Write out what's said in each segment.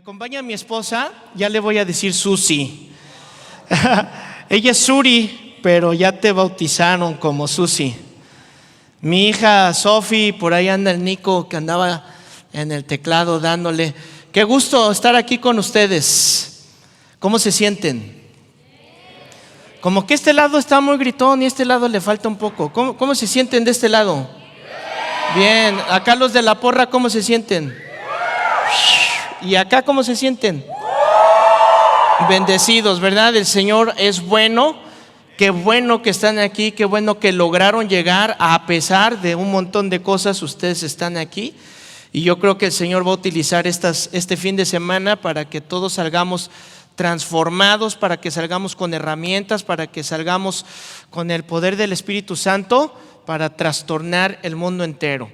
acompaña mi esposa, ya le voy a decir Susi. Ella es Suri, pero ya te bautizaron como Susi. Mi hija Sofi, por ahí anda el Nico que andaba en el teclado dándole. Qué gusto estar aquí con ustedes. ¿Cómo se sienten? Como que este lado está muy gritón y este lado le falta un poco. ¿Cómo se sienten de este lado? Bien. Acá los de la porra, ¿cómo se sienten? ¿Y acá cómo se sienten? Bendecidos, ¿verdad? El Señor es bueno. Qué bueno que están aquí, qué bueno que lograron llegar a pesar de un montón de cosas. Ustedes están aquí y yo creo que el Señor va a utilizar este fin de semana para que todos salgamos transformados, para que salgamos con herramientas, para que salgamos con el poder del Espíritu Santo para trastornar el mundo entero.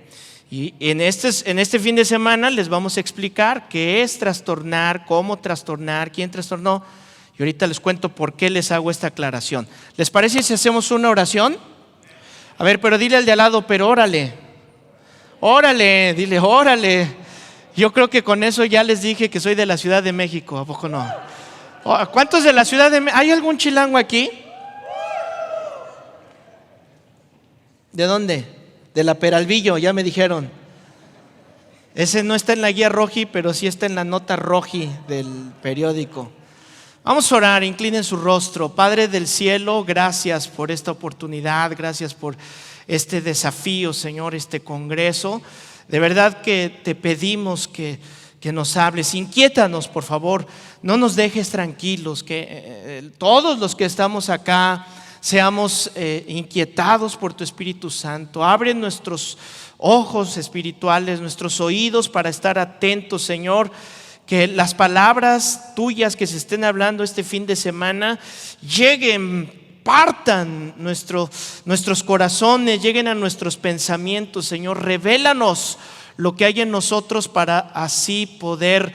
Y en este fin de semana les vamos a explicar qué es trastornar, cómo trastornar, quién trastornó. Y ahorita les cuento por qué les hago esta aclaración. ¿Les parece si hacemos una oración? A ver, pero dile al de al lado, pero órale. Órale, dile, órale. Yo creo que con eso ya les dije que soy de la Ciudad de México, ¿a poco no? ¿Cuántos de la Ciudad de México? ¿Hay algún chilango aquí? ¿De dónde? De la Peralvillo, ya me dijeron. Ese no está en la guía roji, pero sí está en la nota roji del periódico. Vamos a orar, inclinen su rostro. Padre del cielo, gracias por esta oportunidad, gracias por este desafío, Señor, este congreso. De verdad que te pedimos que nos hables, inquiétanos, por favor, no nos dejes tranquilos, que todos los que estamos acá seamos inquietados por tu Espíritu Santo. Abre nuestros ojos espirituales, nuestros oídos para estar atentos, Señor. Que las palabras tuyas que se estén hablando este fin de semana lleguen, partan nuestros corazones, lleguen a nuestros pensamientos, Señor. Revélanos lo que hay en nosotros para así poder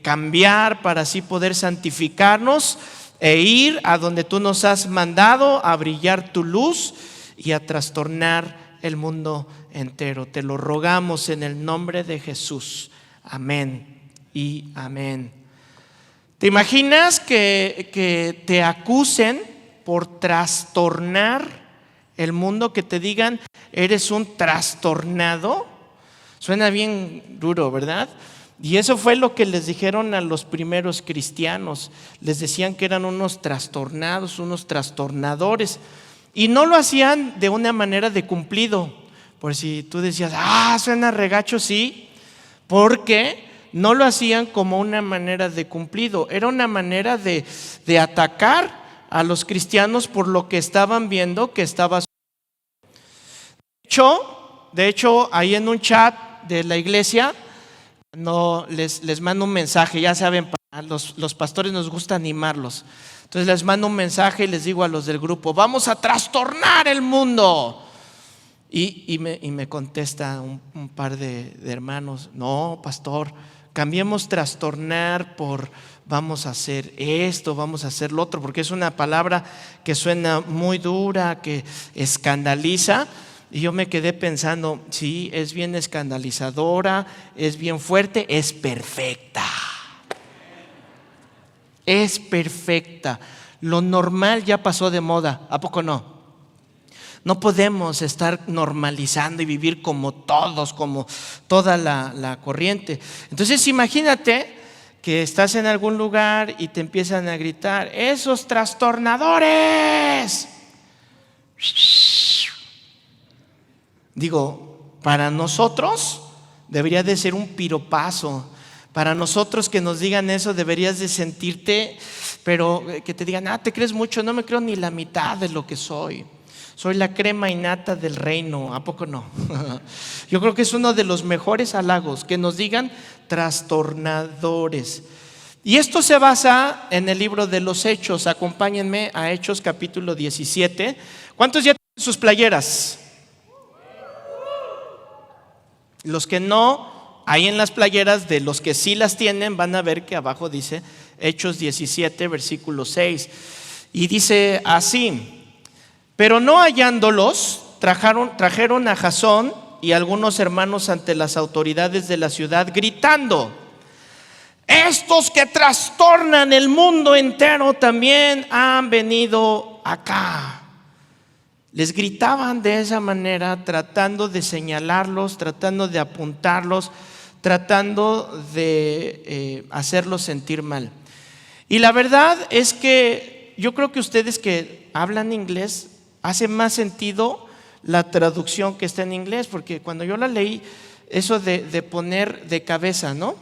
cambiar, para así poder santificarnos e ir a donde tú nos has mandado, a brillar tu luz y a trastornar el mundo entero. Te lo rogamos en el nombre de Jesús. Amén y amén. ¿Te imaginas que te acusen por trastornar el mundo? Que te digan, eres un trastornado. Suena bien duro, ¿verdad? Y eso fue lo que les dijeron a los primeros cristianos. Les decían que eran unos trastornados, unos trastornadores. Y no lo hacían de una manera de cumplido. Por si tú decías, suena regacho, sí. Porque no lo hacían como una manera de cumplido. Era una manera de atacar a los cristianos por lo que estaban viendo que estaba. De hecho, ahí en un chat de la iglesia, no, les mando un mensaje. Ya saben, a los pastores nos gusta animarlos. Entonces les mando un mensaje y les digo a los del grupo, vamos a trastornar el mundo. Y me contesta un par de hermanos, no, pastor, cambiemos trastornar por vamos a hacer esto, vamos a hacer lo otro, porque es una palabra que suena muy dura, que escandaliza. Y yo me quedé pensando, sí, es bien escandalizadora, es bien fuerte, es perfecta. Es perfecta. Lo normal ya pasó de moda, ¿a poco no? No podemos estar normalizando y vivir como todos, como toda la corriente. Entonces imagínate que estás en algún lugar y te empiezan a gritar, ¡esos trastornadores! Digo, para nosotros debería de ser un piropazo. Para nosotros que nos digan eso deberías de sentirte, pero que te digan, te crees mucho, no me creo ni la mitad de lo que soy. Soy la crema innata del reino, ¿a poco no? Yo creo que es uno de los mejores halagos, que nos digan trastornadores. Y esto se basa en el libro de los Hechos. Acompáñenme a Hechos capítulo 17. ¿Cuántos ya tienen sus playeras? Los que no, ahí en las playeras de los que sí las tienen, van a ver que abajo dice Hechos 17, versículo 6. Y dice así: pero no hallándolos, trajeron a Jasón y algunos hermanos ante las autoridades de la ciudad, gritando: Estos que trastornan el mundo entero también han venido acá. Les gritaban de esa manera, tratando de señalarlos, tratando de apuntarlos, tratando de hacerlos sentir mal. Y la verdad es que yo creo que ustedes que hablan inglés, hace más sentido la traducción que está en inglés, porque cuando yo la leí, eso de poner de cabeza, ¿no?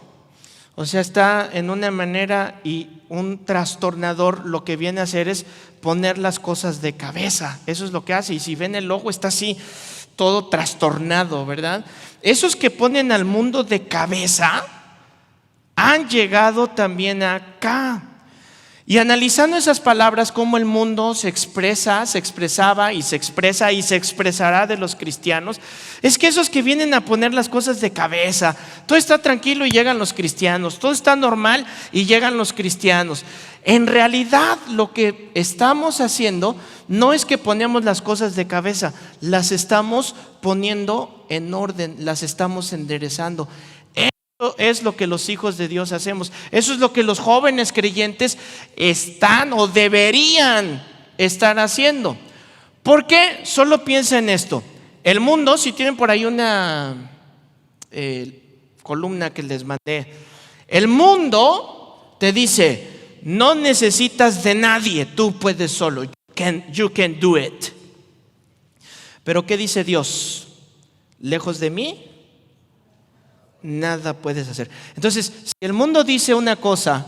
O sea, está en una manera, y un trastornador lo que viene a hacer es poner las cosas de cabeza. Eso es lo que hace. Y si ven el ojo, está así, todo trastornado, ¿verdad? Esos que ponen al mundo de cabeza han llegado también acá. Y analizando esas palabras, cómo el mundo se expresa, se expresaba y se expresa y se expresará de los cristianos, es que esos que vienen a poner las cosas de cabeza, todo está tranquilo y llegan los cristianos, todo está normal y llegan los cristianos. En realidad lo que estamos haciendo no es que ponemos las cosas de cabeza, las estamos poniendo en orden, las estamos enderezando. Eso es lo que los hijos de Dios hacemos. Eso es lo que los jóvenes creyentes están o deberían estar haciendo. ¿Por qué? Solo piensa en esto. El mundo, si tienen por ahí una columna que les mandé, el mundo te dice: no necesitas de nadie, tú puedes solo. You can do it. Pero ¿qué dice Dios? Lejos de mí nada puedes hacer. Entonces, si el mundo dice una cosa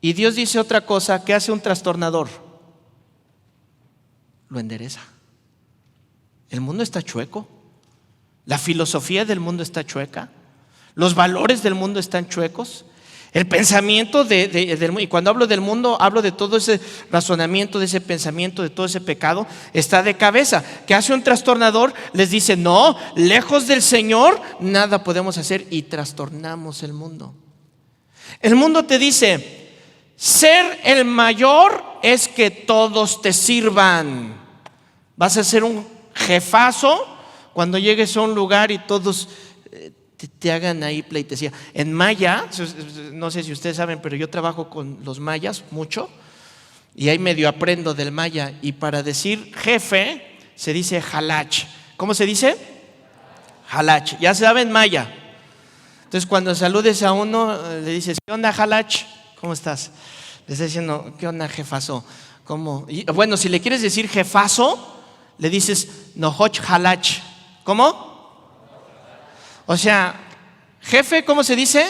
y Dios dice otra cosa, ¿qué hace un trastornador? Lo endereza. El mundo está chueco. La filosofía del mundo está chueca. Los valores del mundo están chuecos. El pensamiento del mundo, y cuando hablo del mundo, hablo de todo ese razonamiento, de ese pensamiento, de todo ese pecado, está de cabeza. ¿Qué hace un trastornador? Les dice: no, lejos del Señor nada podemos hacer, y trastornamos el mundo. El mundo te dice: ser el mayor es que todos te sirvan. Vas a ser un jefazo cuando llegues a un lugar y todos te hagan ahí pleitesía. En maya, no sé si ustedes saben, pero yo trabajo con los mayas mucho, y ahí medio aprendo del maya. Y para decir jefe se dice halach. ¿Cómo se dice? Halach. Ya saben maya. Entonces cuando saludes a uno, le dices: ¿qué onda, halach? ¿Cómo estás? Le está diciendo: ¿qué onda, jefazo? ¿Cómo? Y, bueno, si le quieres decir jefazo, le dices nohoch halach. ¿Cómo? O sea, jefe, ¿cómo se dice?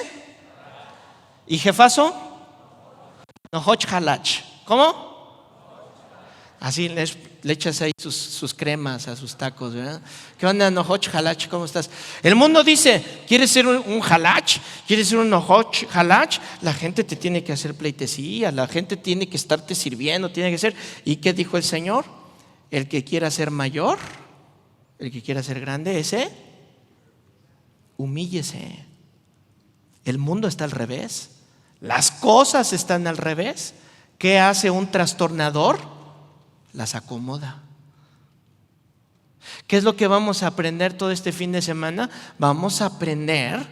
¿Y jefazo? Nohoch halach. ¿Cómo? Así le echas ahí sus cremas a sus tacos, ¿verdad? ¿Qué onda, nohoch halach? ¿Cómo estás? El mundo dice: ¿quieres ser un halach? ¿Quieres ser un nohoch halach? La gente te tiene que hacer pleitesía, la gente tiene que estarte sirviendo, tiene que ser. ¿Y qué dijo el Señor? El que quiera ser mayor, el que quiera ser grande, ese humíllese. El mundo está al revés. Las cosas están al revés. ¿Qué hace un trastornador? Las acomoda. ¿Qué es lo que vamos a aprender todo este fin de semana? Vamos a aprender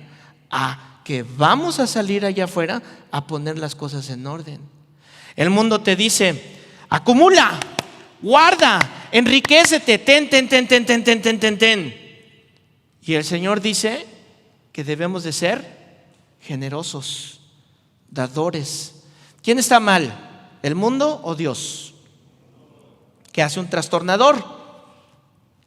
a que vamos a salir allá afuera a poner las cosas en orden. El mundo te dice: acumula, guarda, enriquécete, ten. Y el Señor dice que debemos de ser generosos, dadores. ¿Quién está mal? ¿El mundo o Dios? ¿Qué hace un trastornador?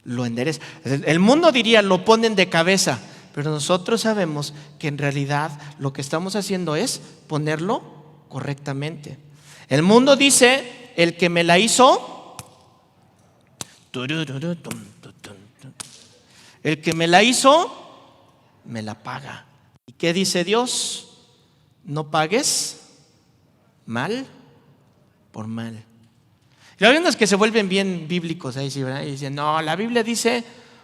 Lo endereza. El mundo diría: lo ponen de cabeza, pero nosotros sabemos que en realidad lo que estamos haciendo es ponerlo correctamente. El mundo dice: el que me la hizo, el que me la hizo me la paga. ¿Y qué dice Dios? No pagues mal por mal. Y hay unos que se vuelven bien bíblicos ahí, ¿sí, verdad? Y dicen: no, la Biblia dice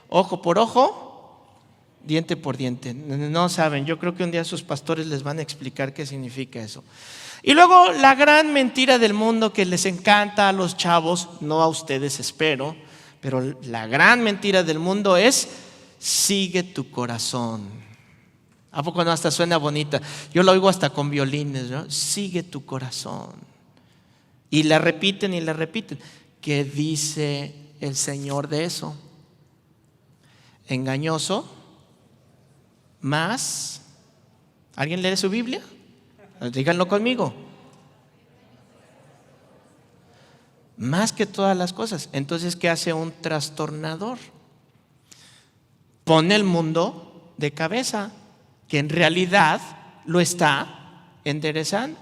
ojo por ojo, diente por diente. No saben, yo creo que un día sus pastores les van a explicar qué significa eso. Y luego la gran mentira del mundo que les encanta a los chavos, no a ustedes espero, pero la gran mentira del mundo es: sigue tu corazón. ¿A poco no? Hasta suena bonita. Yo lo oigo hasta con violines, ¿no? Sigue tu corazón. Y la repiten y la repiten. ¿Qué dice el Señor de eso? Engañoso, más. ¿Alguien lee su Biblia? Díganlo conmigo. Más que todas las cosas. Entonces, ¿qué hace un trastornador? Pone el mundo de cabeza, que en realidad lo está enderezando.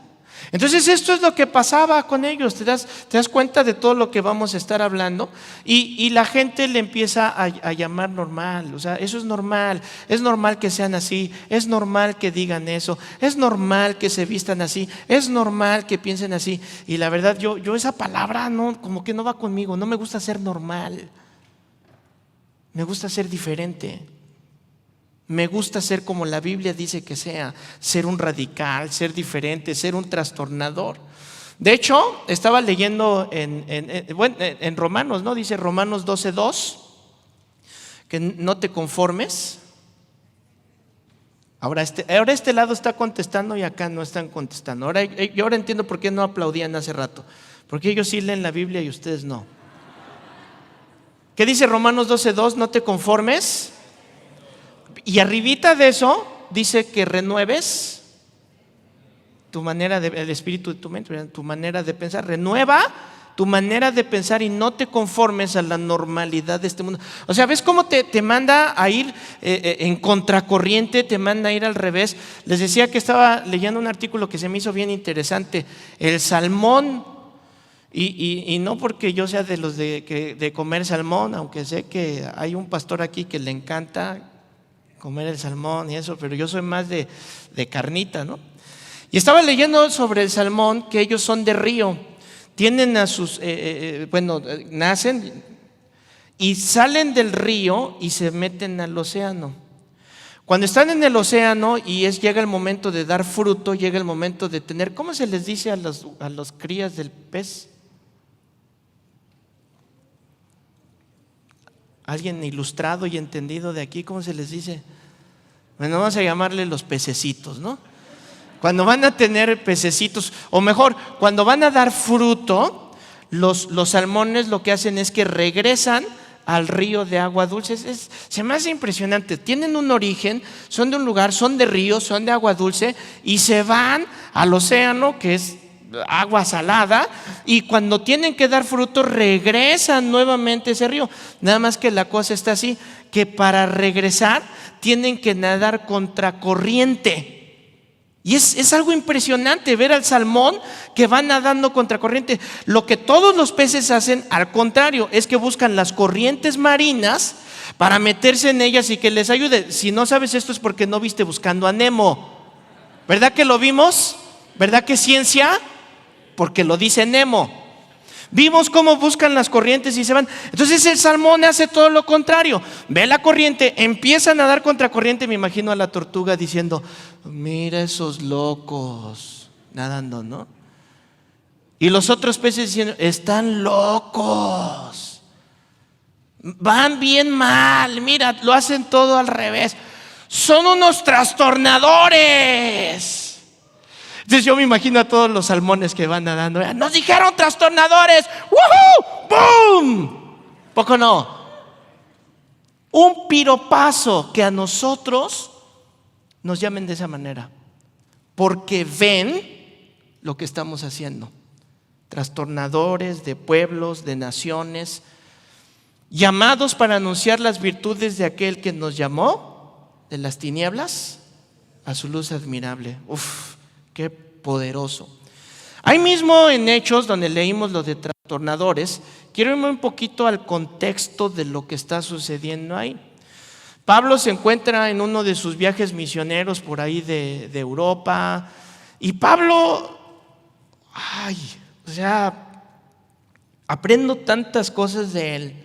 Entonces esto es lo que pasaba con ellos. ¿Te das cuenta de todo lo que vamos a estar hablando? Y la gente le empieza a llamar normal. O sea, eso es normal que sean así, es normal que digan eso, es normal que se vistan así, es normal que piensen así. Y la verdad, yo esa palabra no, como que no va conmigo. No me gusta ser normal, me gusta ser diferente. Me gusta ser como la Biblia dice que sea, ser un radical, ser diferente, ser un trastornador. De hecho, estaba leyendo en Romanos, ¿no? Dice Romanos 12:2, que no te conformes. Ahora este lado está contestando y acá no están contestando. Yo ahora entiendo por qué no aplaudían hace rato, porque ellos sí leen la Biblia y ustedes no. ¿Qué dice Romanos 12:2? No te conformes. Y arribita de eso dice que renueves tu manera el espíritu de tu mente, tu manera de pensar. Renueva tu manera de pensar y no te conformes a la normalidad de este mundo. O sea, ¿ves cómo te manda a ir en contracorriente? Te manda a ir al revés. Les decía que estaba leyendo un artículo que se me hizo bien interesante. El salmón, y no porque yo sea de los de comer salmón, aunque sé que hay un pastor aquí que le encanta comer el salmón y eso, pero yo soy más de carnita, ¿no? Y estaba leyendo sobre el salmón, que ellos son de río, tienen a sus, nacen y salen del río y se meten al océano. Cuando están en el océano y llega el momento de dar fruto, llega el momento de tener, ¿cómo se les dice a los crías del pez? ¿Alguien ilustrado y entendido de aquí? ¿Cómo se les dice? Bueno, vamos a llamarle los pececitos, ¿no? Cuando van a tener pececitos, o mejor, cuando van a dar fruto, los salmones lo que hacen es que regresan al río de agua dulce. Se me hace impresionante. Tienen un origen, son de un lugar, son de río, son de agua dulce y se van al océano, que es agua salada, y cuando tienen que dar fruto regresan nuevamente a ese río. Nada más que la cosa está así, que para regresar tienen que nadar contracorriente. Y es algo impresionante ver al salmón que va nadando contracorriente. Lo que todos los peces hacen, al contrario, es que buscan las corrientes marinas para meterse en ellas y que les ayude. Si no sabes esto es porque no viste Buscando a Nemo. ¿Verdad que lo vimos? ¿Verdad que es ciencia? Porque lo dice Nemo. Vimos cómo buscan las corrientes y se van. Entonces el salmón hace todo lo contrario. Ve la corriente, empieza a nadar contracorriente. Me imagino a la tortuga diciendo: mira esos locos nadando, ¿no? Y los otros peces diciendo: están locos, van bien mal, mira, lo hacen todo al revés, son unos trastornadores. Entonces yo me imagino a todos los salmones que van nadando. ¡Nos dijeron trastornadores! ¡Woohoo! ¡Boom! ¿Poco no? Un piropazo que a nosotros nos llamen de esa manera, porque ven lo que estamos haciendo. Trastornadores de pueblos, de naciones, llamados para anunciar las virtudes de aquel que nos llamó de las tinieblas a su luz admirable. Uf, qué poderoso. Ahí mismo en Hechos, donde leímos lo de trastornadores, quiero irme un poquito al contexto de lo que está sucediendo ahí. Pablo se encuentra en uno de sus viajes misioneros por ahí de Europa, y Pablo, aprendo tantas cosas de él.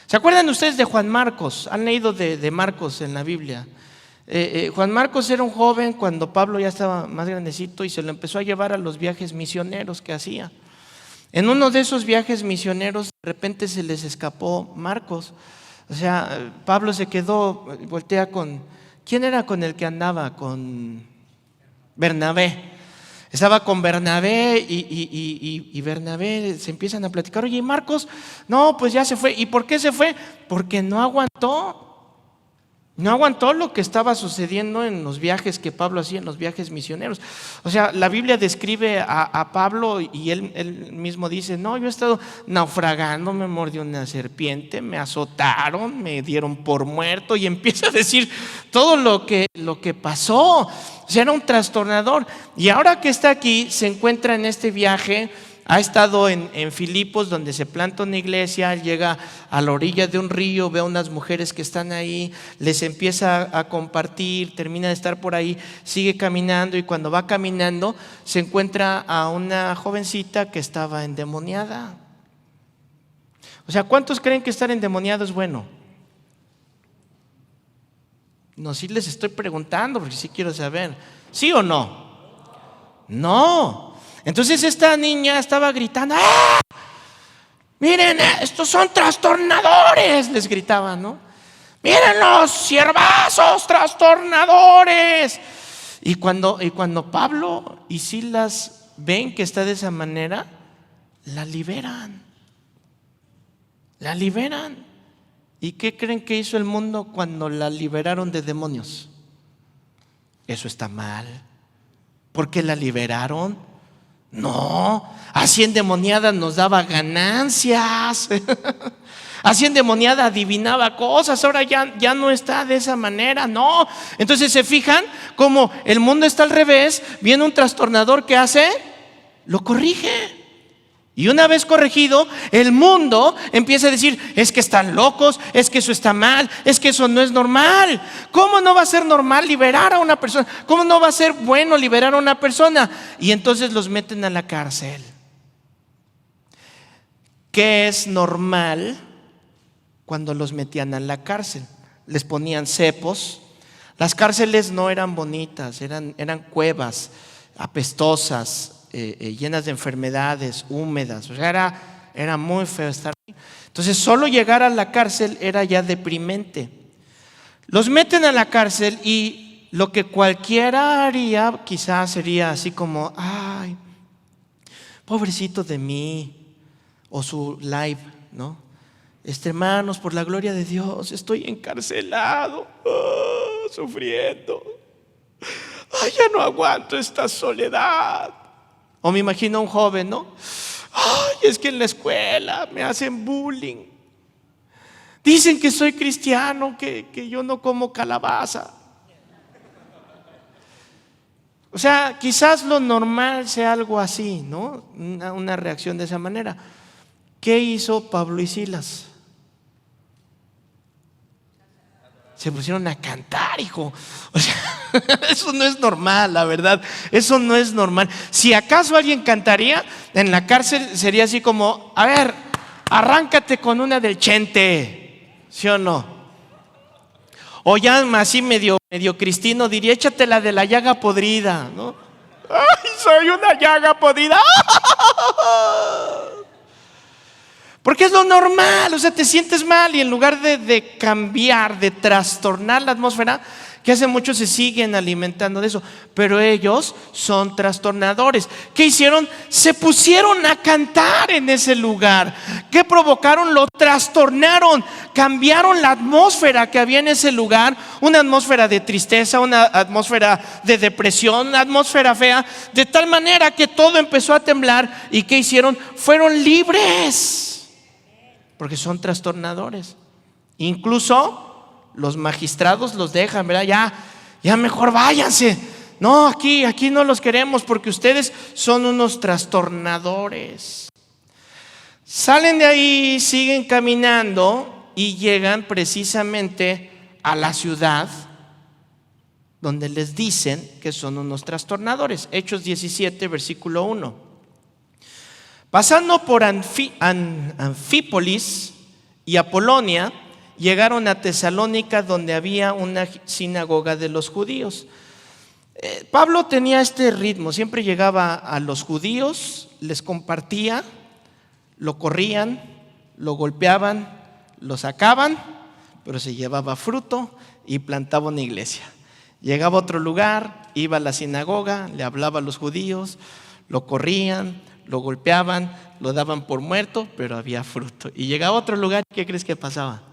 ¿Se acuerdan ustedes de Juan Marcos? ¿Han leído de Marcos en la Biblia? Juan Marcos era un joven cuando Pablo ya estaba más grandecito y se lo empezó a llevar a los viajes misioneros que hacía. En uno de esos viajes misioneros de repente se les escapó Marcos. O sea, Pablo se quedó, voltea con ¿Quién era con el que andaba? Con Bernabé. Estaba con Bernabé y Bernabé se empiezan a platicar. Oye, ¿y Marcos? No, pues ya se fue. ¿Y por qué se fue? Porque no aguantó. No aguantó lo que estaba sucediendo en los viajes que Pablo hacía, en los viajes misioneros. O sea, la Biblia describe a Pablo y él mismo dice: no, yo he estado naufragando, me mordió una serpiente, me azotaron, me dieron por muerto, y empieza a decir todo lo que pasó. O sea, era un trastornador. Y ahora que está aquí, se encuentra en este viaje. Ha estado en Filipos, donde se planta una iglesia. Llega a la orilla de un río, ve a unas mujeres que están ahí, les empieza a compartir, termina de estar por ahí, sigue caminando, y cuando va caminando se encuentra a una jovencita que estaba endemoniada. O sea, ¿cuántos creen que estar endemoniado es bueno? No, sí les estoy preguntando porque sí quiero saber. ¿Sí o no? No. Entonces esta niña estaba gritando: ¡ah! Miren, estos son trastornadores, les gritaba, ¿no? Miren los siervazos trastornadores. Y cuando Pablo y Silas ven que está de esa manera, la liberan. La liberan. ¿Y qué creen que hizo el mundo cuando la liberaron de demonios? Eso está mal. ¿Por qué la liberaron? No, así endemoniada nos daba ganancias. Así endemoniada adivinaba cosas. Ahora ya no está de esa manera, no. Entonces se fijan cómo el mundo está al revés. Viene un trastornador, que hace, lo corrige. Y una vez corregido, el mundo empieza a decir: es que están locos, es que eso está mal, es que eso no es normal. ¿Cómo no va a ser normal liberar a una persona? ¿Cómo no va a ser bueno liberar a una persona? Y entonces los meten a la cárcel. ¿Qué es normal cuando los metían a la cárcel? Les ponían cepos. Las cárceles no eran bonitas, eran cuevas apestosas, llenas de enfermedades, húmedas. O sea, era muy feo estar ahí. Entonces solo llegar a la cárcel era ya deprimente. Los meten a la cárcel y lo que cualquiera haría quizás sería así como: ay, pobrecito de mí. O su live, ¿no? Hermanos, por la gloria de Dios, estoy encarcelado, sufriendo. Ay, ya no aguanto esta soledad. O me imagino a un joven, ¿no? Ay, es que en la escuela me hacen bullying. Dicen que soy cristiano, que yo no como calabaza. O sea, quizás lo normal sea algo así, ¿no? Una reacción de esa manera. ¿Qué hizo Pablo y Silas? Se pusieron a cantar, hijo. O sea, eso no es normal, la verdad. Eso no es normal. Si acaso alguien cantaría en la cárcel, sería así como: a ver, arráncate con una del Chente, ¿sí o no? O ya así medio cristino diría: échatela de la llaga podrida, ¿no? Ay, soy una llaga podrida. Porque es lo normal. O sea, te sientes mal y en lugar de cambiar, de trastornar la atmósfera, que hace muchos se siguen alimentando de eso. Pero ellos son trastornadores. ¿Qué hicieron? Se pusieron a cantar en ese lugar. ¿Qué provocaron? Lo trastornaron. Cambiaron la atmósfera que había en ese lugar. Una atmósfera de tristeza, una atmósfera de depresión, una atmósfera fea, de tal manera que todo empezó a temblar. ¿Y qué hicieron? Fueron libres. Porque son trastornadores. Incluso los magistrados los dejan, ¿verdad? Ya mejor váyanse. No, aquí no los queremos porque ustedes son unos trastornadores. Salen de ahí, siguen caminando y llegan precisamente a la ciudad donde les dicen que son unos trastornadores. Hechos 17, versículo 1. Pasando por Anfípolis y Apolonia, llegaron a Tesalónica, donde había una sinagoga de los judíos. Pablo tenía este ritmo: siempre llegaba a los judíos, les compartía, lo corrían, lo golpeaban, lo sacaban, pero se llevaba fruto y plantaba una iglesia. Llegaba a otro lugar, iba a la sinagoga, le hablaba a los judíos, lo corrían, lo golpeaban, lo daban por muerto, pero había fruto. Y llegaba a otro lugar, ¿qué crees que pasaba?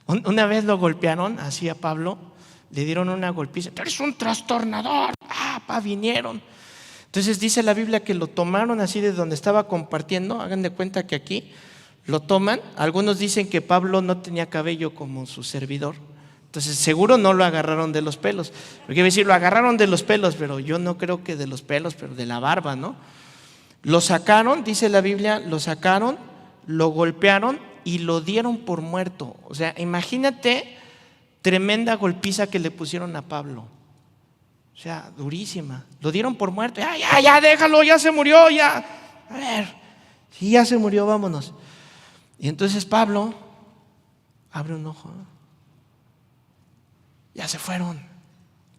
Una vez lo golpearon, así a Pablo, le dieron una golpiza. ¡Tú eres un trastornador! Vinieron. Entonces dice la Biblia que lo tomaron así de donde estaba compartiendo. Hagan de cuenta que aquí lo toman. Algunos dicen que Pablo no tenía cabello como su servidor. Entonces seguro no lo agarraron de los pelos. Porque iba a decir, lo agarraron de los pelos, pero yo no creo que de los pelos, pero de la barba, ¿no? Lo sacaron, dice la Biblia, lo sacaron, lo golpearon y lo dieron por muerto. O sea, imagínate tremenda golpiza que le pusieron a Pablo. O sea, durísima. Lo dieron por muerto. Ya, déjalo, ya se murió, ya. A ver, sí, ya se murió, vámonos. Y entonces Pablo abre un ojo. Ya se fueron.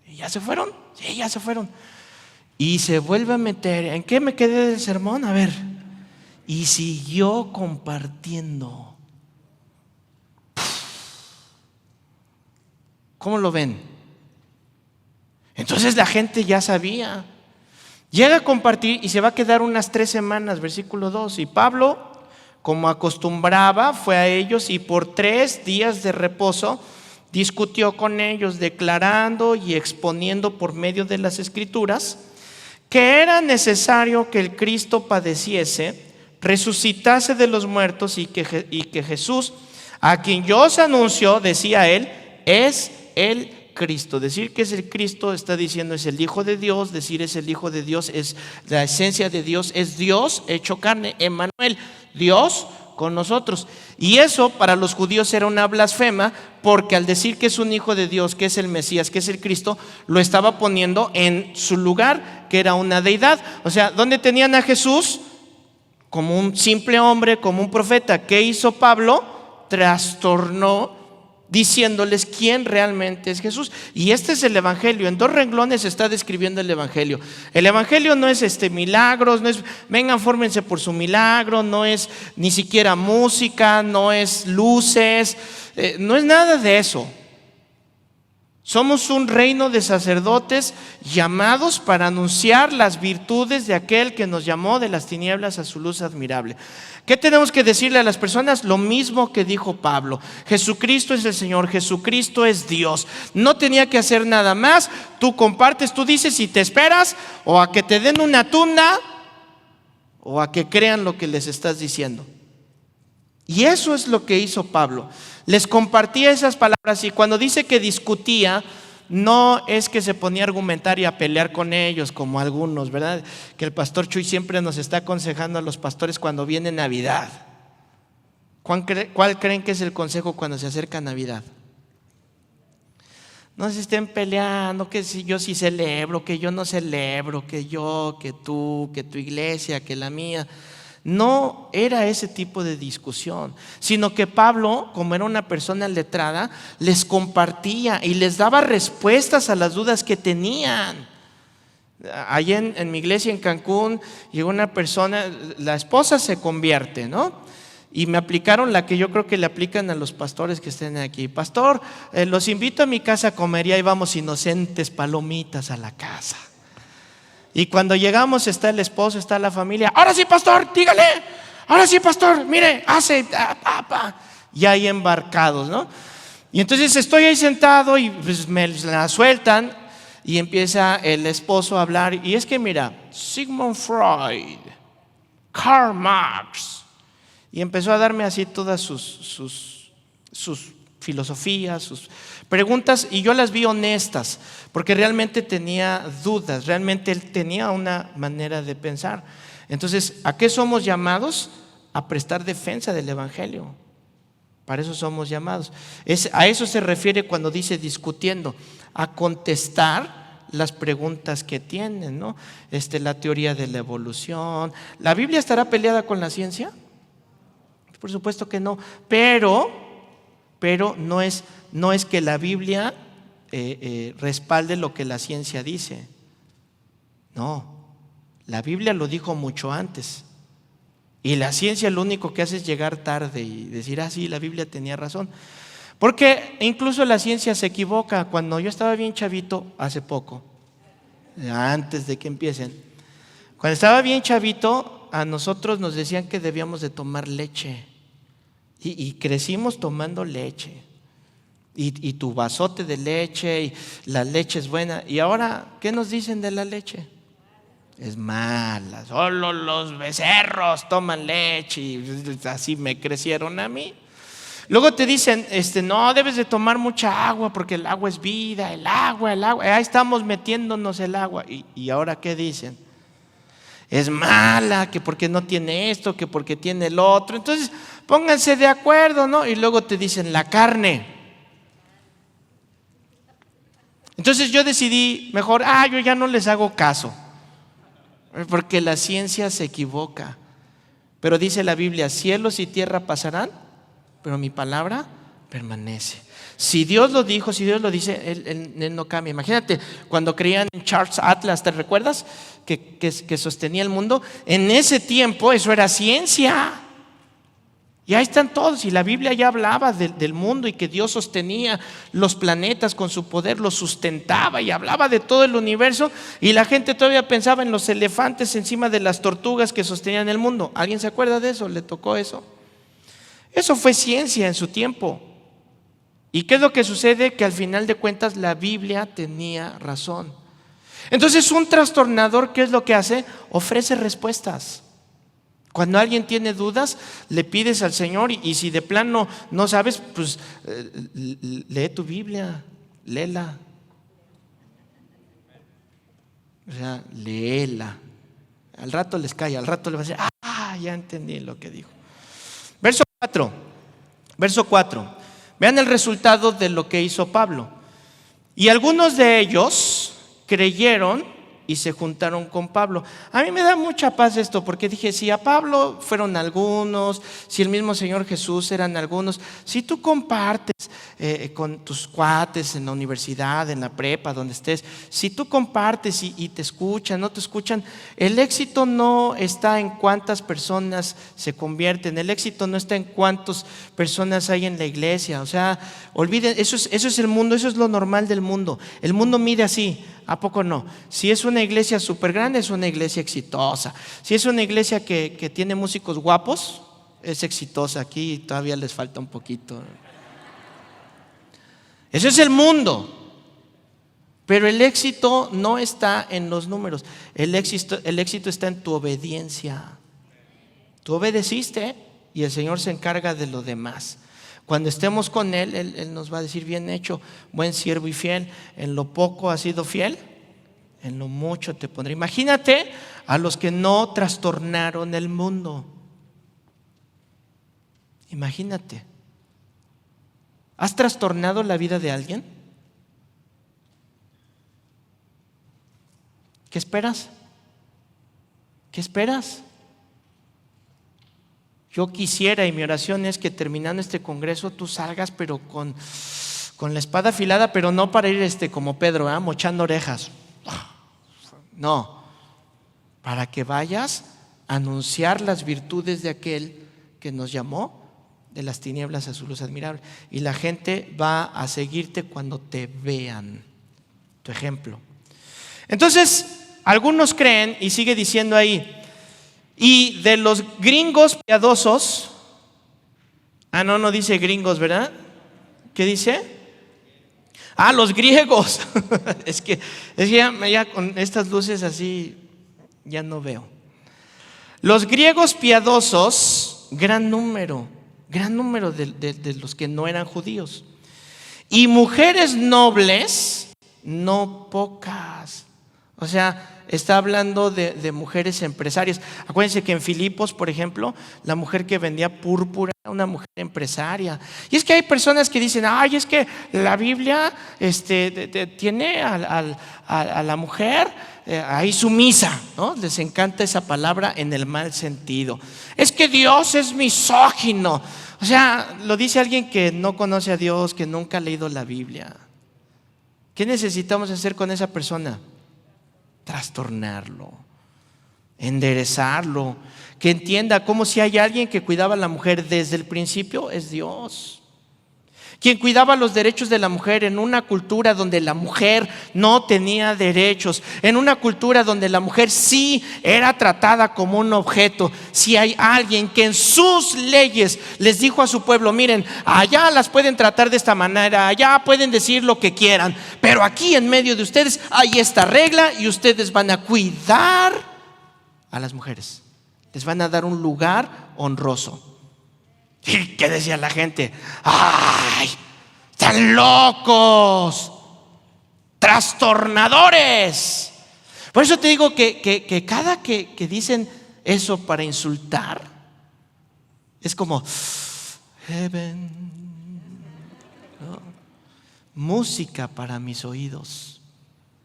¿Y ya se fueron? Sí, ya se fueron. Y se vuelve a meter. ¿En qué me quedé del sermón? A ver. Y siguió compartiendo. ¿Cómo lo ven? Entonces la gente ya sabía. Llega a compartir y se va a quedar unas 3 semanas, versículo 2. Y Pablo, como acostumbraba, fue a ellos y por 3 días de reposo discutió con ellos, declarando y exponiendo por medio de las Escrituras que era necesario que el Cristo padeciese, resucitase de los muertos y que Jesús, a quien yo os anuncio, decía él, es el Cristo. Decir que es el Cristo está diciendo es el Hijo de Dios. Decir es el Hijo de Dios es la esencia de Dios, es Dios hecho carne, Emmanuel, Dios con nosotros. Y eso para los judíos era una blasfema, porque al decir que es un hijo de Dios, que es el Mesías, que es el Cristo, lo estaba poniendo en su lugar, que era una deidad. O sea, ¿dónde tenían a Jesús? Como un simple hombre, como un profeta. ¿Qué hizo Pablo? Trastornó diciéndoles quién realmente es Jesús. Y este es el evangelio. En 2 renglones está describiendo el evangelio. El evangelio no es milagros, no es vengan, fórmense por su milagro, no es ni siquiera música, no es luces, no es nada de eso. Somos un reino de sacerdotes llamados para anunciar las virtudes de aquel que nos llamó de las tinieblas a su luz admirable. ¿Qué tenemos que decirle a las personas? Lo mismo que dijo Pablo. Jesucristo es el Señor, Jesucristo es Dios. No tenía que hacer nada más. Tú compartes, tú dices y te esperas o a que te den una tunda o a que crean lo que les estás diciendo. Y eso es lo que hizo Pablo. Les compartía esas palabras y cuando dice que discutía, no es que se ponía a argumentar y a pelear con ellos como algunos, ¿verdad? Que el pastor Chuy siempre nos está aconsejando a los pastores cuando viene Navidad. ¿Cuál creen que es el consejo cuando se acerca Navidad? No se estén peleando, que si yo sí celebro, que yo no celebro, que yo, que tú, que tu iglesia, que la mía. No era ese tipo de discusión, sino que Pablo, como era una persona letrada, les compartía y les daba respuestas a las dudas que tenían. Allí en mi iglesia en Cancún llegó una persona, la esposa se convierte, ¿no? Y me aplicaron la que yo creo que le aplican a los pastores que estén aquí. Pastor, los invito a mi casa a comer y ahí vamos inocentes palomitas a la casa. Y cuando llegamos está el esposo, está la familia. Ahora sí, pastor, dígale. Ahora sí, pastor, mire, hace. Y ahí embarcados, ¿no? Y entonces estoy ahí sentado y pues me la sueltan y empieza el esposo a hablar. Y es que mira, Sigmund Freud, Karl Marx. Y empezó a darme así todas sus filosofías, sus preguntas, y yo las vi honestas, porque realmente tenía dudas, realmente él tenía una manera de pensar. Entonces, ¿a qué somos llamados? A prestar defensa del evangelio. Para eso somos llamados. A eso se refiere cuando dice discutiendo, a contestar las preguntas que tienen, ¿no? La teoría de la evolución. ¿La Biblia estará peleada con la ciencia? Por supuesto que no, pero no es que la Biblia respalde lo que la ciencia dice. No, la Biblia lo dijo mucho antes. Y la ciencia lo único que hace es llegar tarde y decir, sí, la Biblia tenía razón. Porque incluso la ciencia se equivoca. Cuando yo estaba bien chavito, hace poco, antes de que empiecen, cuando estaba bien chavito, a nosotros nos decían que debíamos de tomar leche. Y crecimos tomando leche. Y tu vasote de leche, y la leche es buena. Y ahora, ¿qué nos dicen de la leche? Es mala, solo los becerros toman leche, y así me crecieron a mí. Luego te dicen, no, debes de tomar mucha agua porque el agua es vida, el agua, ahí estamos metiéndonos el agua. ¿Y ahora qué dicen? Es mala, que porque no tiene esto, que porque tiene el otro. Entonces, pónganse de acuerdo, ¿no? Y luego te dicen la carne. Entonces yo decidí mejor, yo ya no les hago caso, porque la ciencia se equivoca. Pero dice la Biblia, cielos y tierra pasarán, pero mi palabra permanece. Si Dios lo dijo, si Dios lo dice, Él no cambia. Imagínate, cuando creían en Charles Atlas, ¿te recuerdas? Que sostenía el mundo. En ese tiempo eso era ciencia. Y ahí están todos, y la Biblia ya hablaba del mundo y que Dios sostenía los planetas con su poder, los sustentaba y hablaba de todo el universo, y la gente todavía pensaba en los elefantes encima de las tortugas que sostenían el mundo. ¿Alguien se acuerda de eso? ¿Le tocó eso? Eso fue ciencia en su tiempo. ¿Y qué es lo que sucede? Que al final de cuentas la Biblia tenía razón. Entonces un trastornador, ¿qué es lo que hace? Ofrece respuestas. Cuando alguien tiene dudas, le pides al Señor, y si de plano no sabes, pues lee tu Biblia, léela. O sea, léela. Al rato les cae, al rato le va a decir, ya entendí lo que dijo. Verso 4. Vean el resultado de lo que hizo Pablo. Y algunos de ellos creyeron y se juntaron con Pablo. A mí me da mucha paz esto, porque dije, si a Pablo fueron algunos, si el mismo Señor Jesús eran algunos, si tú compartes con tus cuates en la universidad, en la prepa, donde estés, si tú compartes y te escuchan, no te escuchan, el éxito no está en cuántas personas se convierten, el éxito no está en cuántas personas hay en la iglesia. O sea, olviden, eso es el mundo, eso es lo normal del mundo. El mundo mide así. ¿A poco no? Si es una iglesia súper grande, es una iglesia exitosa. Si es una iglesia que tiene músicos guapos, es exitosa. Aquí todavía les falta un poquito. Eso es el mundo. Pero el éxito no está en los números. El éxito está en tu obediencia. Tú obedeciste y el Señor se encarga de lo demás. Cuando estemos con Él nos va a decir, bien hecho, buen siervo y fiel. En lo poco has sido fiel, en lo mucho te pondré. Imagínate a los que no trastornaron el mundo. Imagínate. ¿Has trastornado la vida de alguien? ¿Qué esperas? ¿Qué esperas? Yo quisiera, y mi oración es que terminando este congreso tú salgas pero con la espada afilada, pero no para ir como Pedro, mochando orejas. No, para que vayas a anunciar las virtudes de aquel que nos llamó de las tinieblas a su luz admirable. Y la gente va a seguirte cuando te vean, tu ejemplo. Entonces, algunos creen, y sigue diciendo ahí, y de los gringos piadosos, no dice gringos, ¿verdad? ¿Qué dice? Los griegos. es que ya con estas luces así ya no veo. Los griegos piadosos, gran número de los que no eran judíos. Y mujeres nobles, no pocas. O sea, está hablando de mujeres empresarias. Acuérdense que en Filipos, por ejemplo, la mujer que vendía púrpura era una mujer empresaria. Y es que hay personas que dicen, es que la Biblia tiene a la mujer ahí sumisa, ¿no? Les encanta esa palabra en el mal sentido. Es que Dios es misógino. O sea, lo dice alguien que no conoce a Dios, que nunca ha leído la Biblia. ¿Qué necesitamos hacer con esa persona? Trastornarlo, enderezarlo, que entienda como si hay alguien que cuidaba a la mujer desde el principio, es Dios. quien cuidaba los derechos de la mujer en una cultura donde la mujer no tenía derechos, en una cultura donde la mujer sí era tratada como un objeto. Si hay alguien que en sus leyes les dijo a su pueblo: miren, allá las pueden tratar de esta manera, allá pueden decir lo que quieran, pero aquí en medio de ustedes hay esta regla y ustedes van a cuidar a las mujeres, les van a dar un lugar honroso. ¿Y qué decía la gente? ¡Ay! ¡Están locos! ¡Trastornadores! Por eso te digo que cada que dicen eso para insultar, es como heaven, ¿no? Música para mis oídos.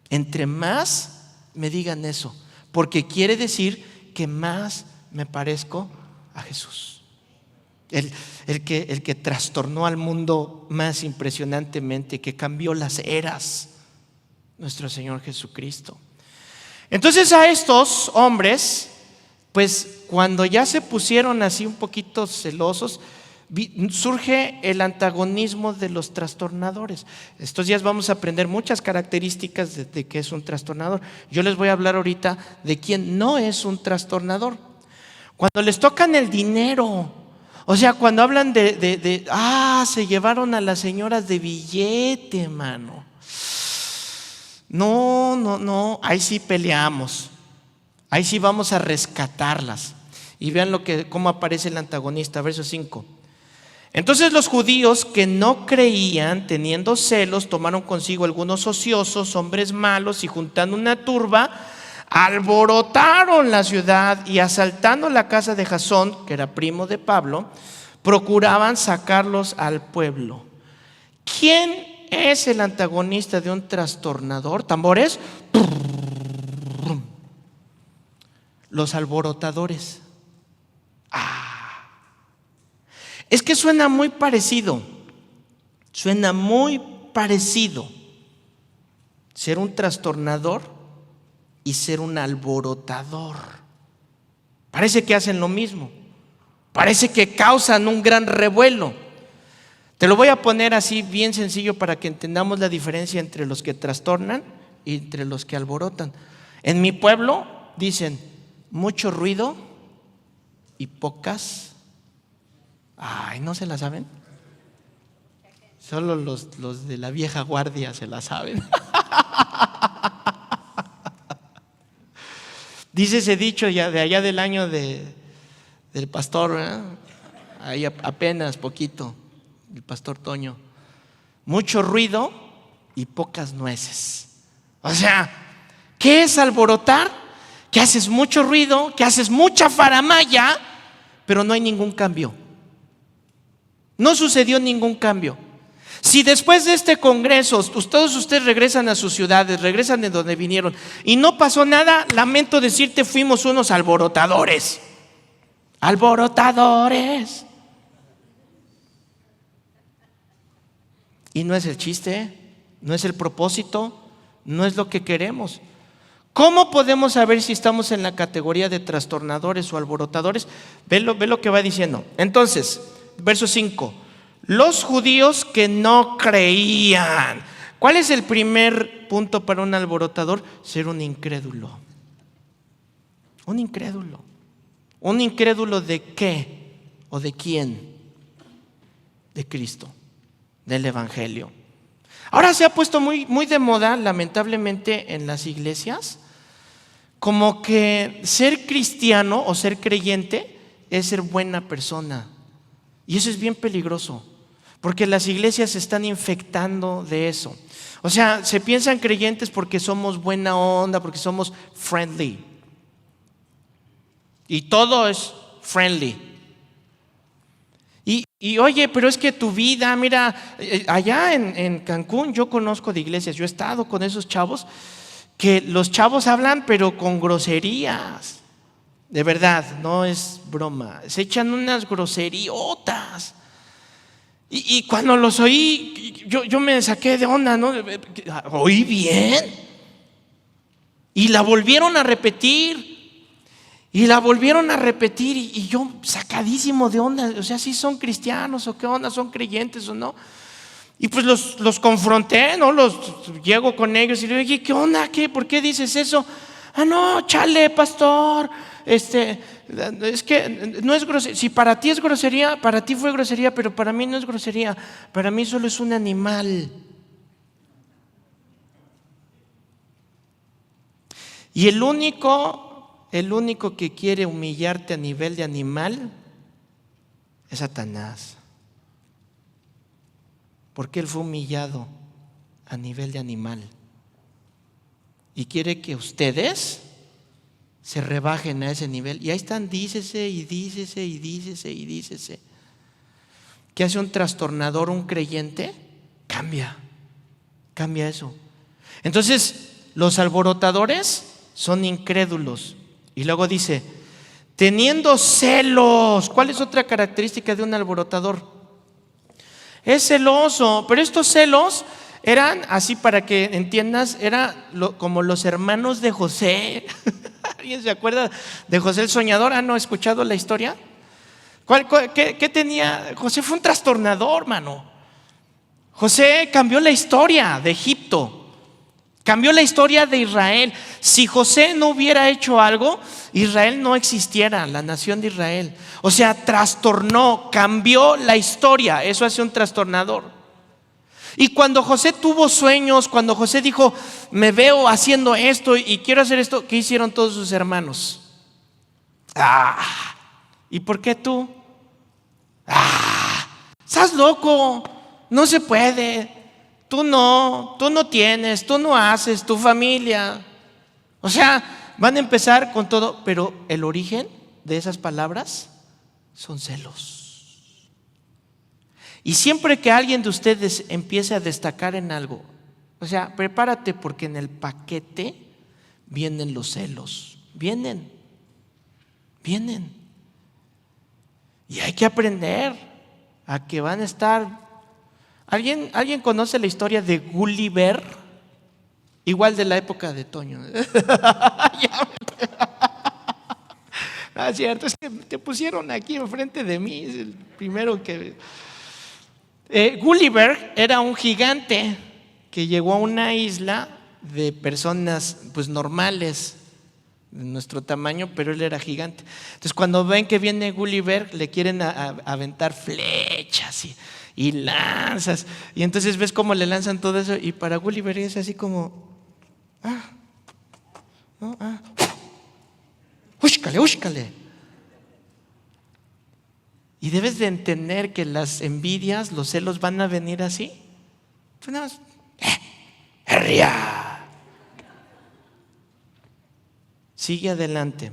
Entre más me digan eso, porque quiere decir que más me parezco a Jesús. El que trastornó al mundo más impresionantemente, que cambió las eras, nuestro Señor Jesucristo. Entonces a estos hombres, pues cuando ya se pusieron así un poquito celosos, surge el antagonismo de los trastornadores. Estos días vamos a aprender muchas características de qué es un trastornador. Yo les voy a hablar ahorita de quién no es un trastornador. Cuando les tocan el dinero, o sea, cuando hablan se llevaron a las señoras de billete, mano. No, ahí sí peleamos. Ahí sí vamos a rescatarlas. Y vean cómo aparece el antagonista, verso 5. Entonces los judíos que no creían, teniendo celos, tomaron consigo algunos ociosos, hombres malos, y juntando una turba, alborotaron la ciudad y asaltando la casa de Jasón, que era primo de Pablo, procuraban sacarlos al pueblo. ¿Quién es el antagonista de un trastornador? ¿Tambores? Los alborotadores. Es que suena muy parecido ser un trastornador y ser un alborotador. Parece que hacen lo mismo, parece que causan un gran revuelo. Te lo voy a poner así bien sencillo para que entendamos la diferencia entre los que trastornan y entre los que alborotan. En mi pueblo dicen mucho ruido y pocas. Ay, ¿no se la saben? Solo los de la vieja guardia se la saben. Dice ese dicho ya de allá del año del pastor, ¿verdad? Ahí apenas poquito, el pastor Toño. Mucho ruido y pocas nueces. O sea, ¿qué es alborotar? Que haces mucho ruido, que haces mucha faramalla, pero no hay ningún cambio. No sucedió ningún cambio. Si después de este congreso todos ustedes regresan a sus ciudades, regresan de donde vinieron y no pasó nada, lamento decirte, fuimos unos alborotadores. Alborotadores. Y no es el chiste, no es el propósito, no es lo que queremos. ¿Cómo podemos saber si estamos en la categoría de trastornadores o alborotadores? Ve lo que va diciendo. Entonces, verso 5. Los judíos que no creían. ¿Cuál es el primer punto para un alborotador? Ser un incrédulo. Un incrédulo. ¿Un incrédulo de qué? ¿O de quién? De Cristo, del Evangelio. Ahora se ha puesto muy, muy de moda, lamentablemente, en las iglesias, como que ser cristiano o ser creyente es ser buena persona. Y eso es bien peligroso, porque las iglesias se están infectando de eso. O sea, se piensan creyentes porque somos buena onda, porque somos friendly. Y todo es friendly. Y oye, pero es que tu vida, mira, allá en Cancún yo conozco de iglesias, yo he estado con esos chavos, que los chavos hablan pero con groserías. De verdad, no es broma. Se echan unas groseriotas. Y cuando los oí, yo me saqué de onda, ¿no? Oí bien. Y la volvieron a repetir. Y yo sacadísimo de onda. O sea, ¿sí son cristianos o qué onda? ¿Son creyentes o no? Y pues los confronté, ¿no? Llego con ellos y le digo, ¿qué onda? ¿Por qué dices eso? No, chale, pastor. Es que no es grosería. Si para ti es grosería, para ti fue grosería, pero para mí no es grosería. Para mí solo es un animal. Y el único que quiere humillarte a nivel de animal es Satanás. Porque él fue humillado a nivel de animal. Y quiere que ustedes se rebajen a ese nivel. Y ahí están, dícese y dícese y dícese y dícese. ¿Qué hace un trastornador, un creyente? Cambia eso. Entonces, los alborotadores son incrédulos. Y luego dice, teniendo celos. ¿Cuál es otra característica de un alborotador? Es celoso, pero estos celos eran, así para que entiendas, como los hermanos de José. ¿Alguien se acuerda de José el soñador? ¿No ha escuchado la historia? ¿Qué tenía? José fue un trastornador, mano. José cambió la historia de Egipto. Cambió la historia de Israel. Si José no hubiera hecho algo, Israel no existiera, la nación de Israel. O sea, trastornó, cambió la historia. Eso hace un trastornador. Y cuando José tuvo sueños, cuando José dijo, me veo haciendo esto y quiero hacer esto, ¿qué hicieron todos sus hermanos? ¿Y por qué tú? Estás loco, no se puede. Tú no tienes, tú no haces, tu familia. O sea, van a empezar con todo, pero el origen de esas palabras son celos. Y siempre que alguien de ustedes empiece a destacar en algo, o sea, prepárate porque en el paquete vienen los celos. Vienen. Y hay que aprender a que van a estar. ¿Alguien conoce la historia de Gulliver? Igual de la época de Toño. No es cierto, es que te pusieron aquí enfrente de mí. Es el primero que. Gulliver era un gigante que llegó a una isla de personas pues normales de nuestro tamaño, pero él era gigante. Entonces cuando ven que viene Gulliver, le quieren aventar flechas y lanzas, y entonces ves cómo le lanzan todo eso, y para Gulliver es así como úscale. Y debes de entender que las envidias, los celos van a venir así. Tú nada más, ¡herria! Sigue adelante.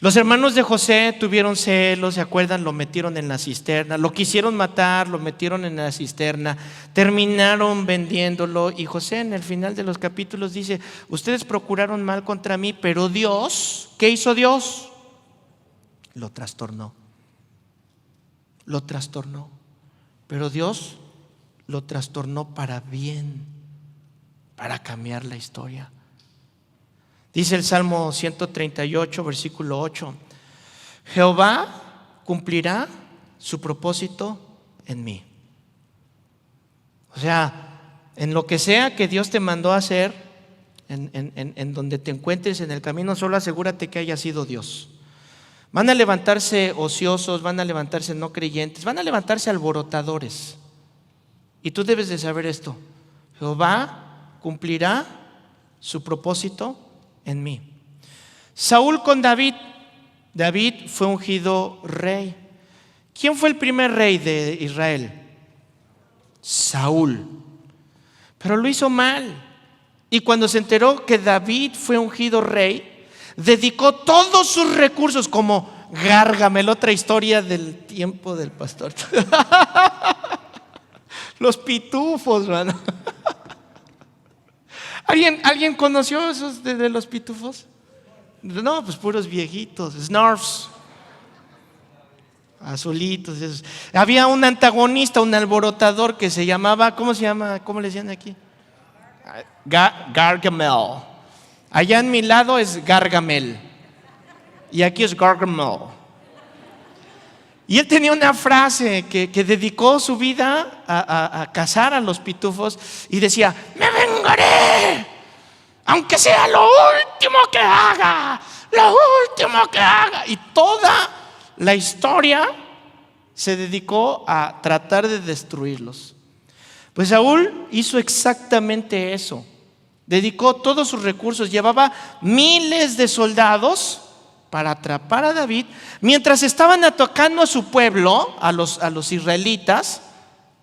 Los hermanos de José tuvieron celos, ¿se acuerdan? Lo metieron en la cisterna, lo quisieron matar, lo metieron en la cisterna, terminaron vendiéndolo. Y José en el final de los capítulos dice, ustedes procuraron mal contra mí, pero Dios, ¿qué hizo Dios? Lo trastornó. Pero Dios lo trastornó para bien, para cambiar la historia. Dice el Salmo 138, versículo 8, Jehová cumplirá su propósito en mí. O sea, en lo que sea que Dios te mandó a hacer, en donde te encuentres en el camino, solo asegúrate que haya sido Dios. Van a levantarse ociosos, van a levantarse no creyentes, van a levantarse alborotadores. Y tú debes de saber esto: Jehová cumplirá su propósito en mí. Saúl con David. David fue ungido rey. ¿Quién fue el primer rey de Israel? Saúl. Pero lo hizo mal. Y cuando se enteró que David fue ungido rey, dedicó todos sus recursos, como Gárgamel, otra historia del tiempo del pastor. Los pitufos, mano. ¿Alguien conoció esos de los pitufos? No, pues puros viejitos, Snarfs, azulitos. Esos. Había un antagonista, un alborotador que se llamaba, ¿cómo se llama? ¿Cómo le decían aquí? Gargamel. Allá en mi lado es Gargamel y aquí es Gargamel. Y él tenía una frase que dedicó su vida a cazar a los pitufos y decía: me vengaré, aunque sea lo último que haga, lo último que haga. Y toda la historia se dedicó a tratar de destruirlos. Pues Saúl hizo exactamente eso. Dedicó todos sus recursos, llevaba miles de soldados para atrapar a David. Mientras estaban atacando a su pueblo, a los israelitas,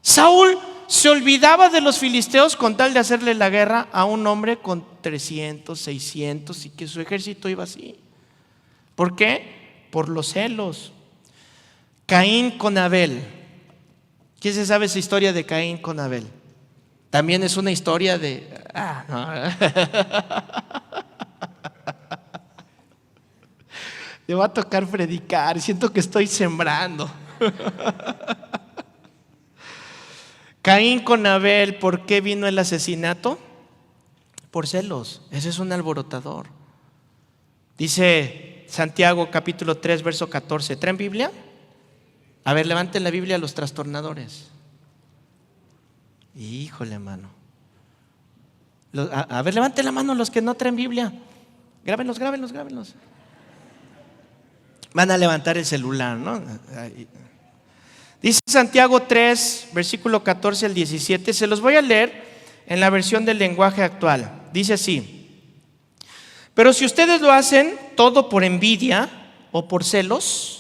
Saúl se olvidaba de los filisteos con tal de hacerle la guerra a un hombre con 300, 600 y que su ejército iba así. ¿Por qué? Por los celos. Caín con Abel. ¿Quién se sabe esa historia de Caín con Abel? También es una historia de... Me va a tocar predicar, siento que estoy sembrando. Caín con Abel, ¿por qué vino el asesinato? Por celos. Ese es un alborotador. Dice Santiago capítulo 3 verso 14. ¿Traen Biblia? A ver, levanten la Biblia a los trastornadores. Híjole, mano. A ver, levanten la mano los que no traen Biblia. Grábenlos. Van a levantar el celular, ¿no? Dice Santiago 3, versículo 14 al 17. Se los voy a leer en la versión del lenguaje actual. Dice así: pero si ustedes lo hacen todo por envidia o por celos.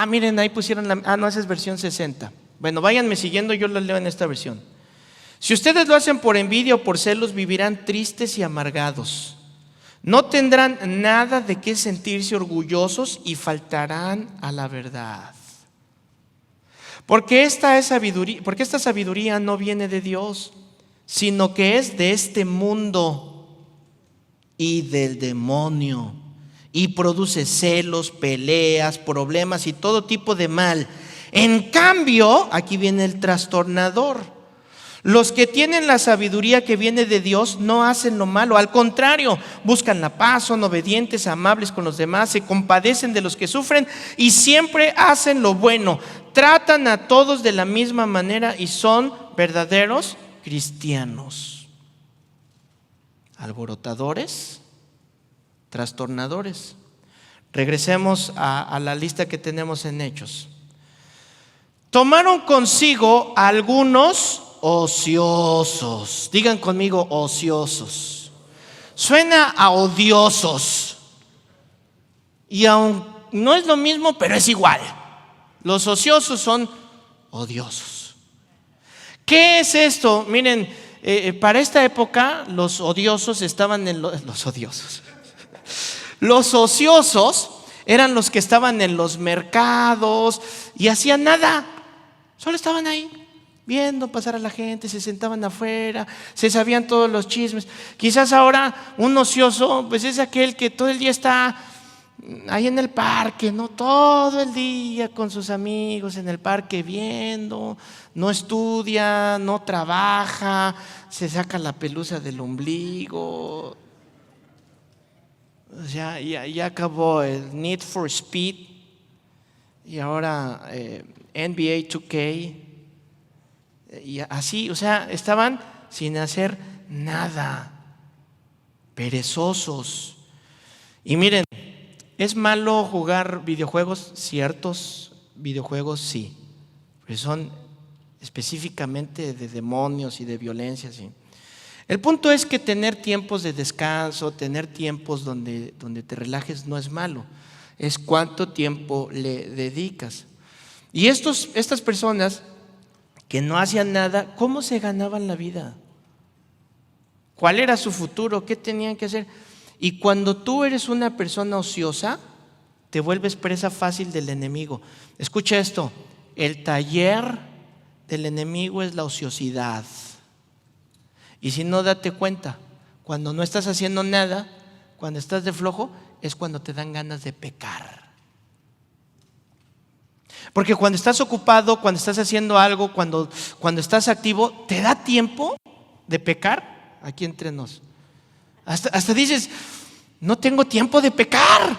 Miren, ahí pusieron no, esa es versión 60. Bueno, váyanme siguiendo, yo lo leo en esta versión. Si ustedes lo hacen por envidia o por celos, vivirán tristes y amargados. No tendrán nada de qué sentirse orgullosos y faltarán a la verdad. Porque esta sabiduría no viene de Dios, sino que es de este mundo y del demonio, y produce celos, peleas, problemas y todo tipo de mal. En cambio, aquí viene el trastornador. Los que tienen la sabiduría que viene de Dios no hacen lo malo, al contrario, buscan la paz, son obedientes, amables con los demás, se compadecen de los que sufren y siempre hacen lo bueno. Tratan a todos de la misma manera y son verdaderos cristianos. Alborotadores, trastornadores. Regresemos a la lista que tenemos en Hechos. Tomaron consigo a algunos ociosos. Digan conmigo, ociosos. Suena a odiosos. Y aún no es lo mismo, pero es igual. Los ociosos son odiosos. ¿Qué es esto? Miren, para esta época los odiosos estaban en los odiosos. Los ociosos eran los que estaban en los mercados y hacían nada. Solo estaban ahí viendo pasar a la gente, se sentaban afuera, se sabían todos los chismes. Quizás ahora un ocioso pues es aquel que todo el día está ahí en el parque, ¿no? Todo el día con sus amigos en el parque viendo, no estudia, no trabaja, se saca la pelusa del ombligo. O sea, ya acabó el Need for Speed y ahora NBA 2K. Y así, o sea, estaban sin hacer nada, perezosos. Y miren, ¿es malo jugar videojuegos? Ciertos videojuegos sí, pero son específicamente de demonios y de violencia, sí. El punto es que tener tiempos de descanso, tener tiempos donde te relajes no es malo, es cuánto tiempo le dedicas. Y estas personas que no hacían nada, ¿cómo se ganaban la vida? ¿Cuál era su futuro? ¿Qué tenían que hacer? Y cuando tú eres una persona ociosa, te vuelves presa fácil del enemigo. Escucha esto, el taller del enemigo es la ociosidad. Y si no, date cuenta, cuando no estás haciendo nada, cuando estás de flojo, es cuando te dan ganas de pecar. Porque cuando estás ocupado, cuando estás haciendo algo, cuando estás activo, ¿te da tiempo de pecar? Aquí entre nos. Hasta dices, no tengo tiempo de pecar.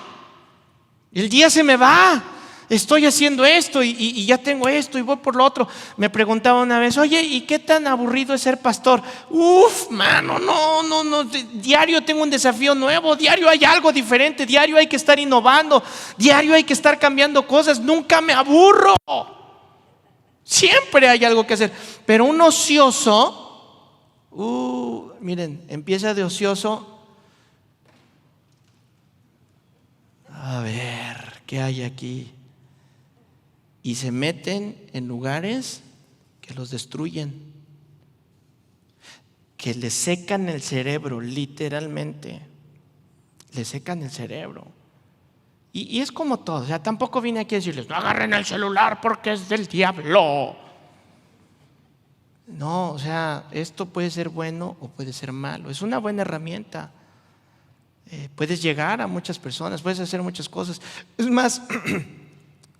El día se me va. Estoy haciendo esto y ya tengo esto y voy por lo otro. Me preguntaba una vez, oye, ¿y qué tan aburrido es ser pastor? Uf, mano, no. Diario tengo un desafío nuevo, diario hay algo diferente, diario hay que estar innovando, diario hay que estar cambiando cosas. Nunca me aburro. Siempre hay algo que hacer. Pero un ocioso, miren, empieza de ocioso. A ver, ¿qué hay aquí? Y se meten en lugares que los destruyen, que les secan el cerebro, literalmente. Les secan el cerebro. Y es como todo. O sea, tampoco vine aquí a decirles, no agarren el celular porque es del diablo. No, o sea, esto puede ser bueno o puede ser malo. Es una buena herramienta. Puedes llegar a muchas personas, puedes hacer muchas cosas. Es más,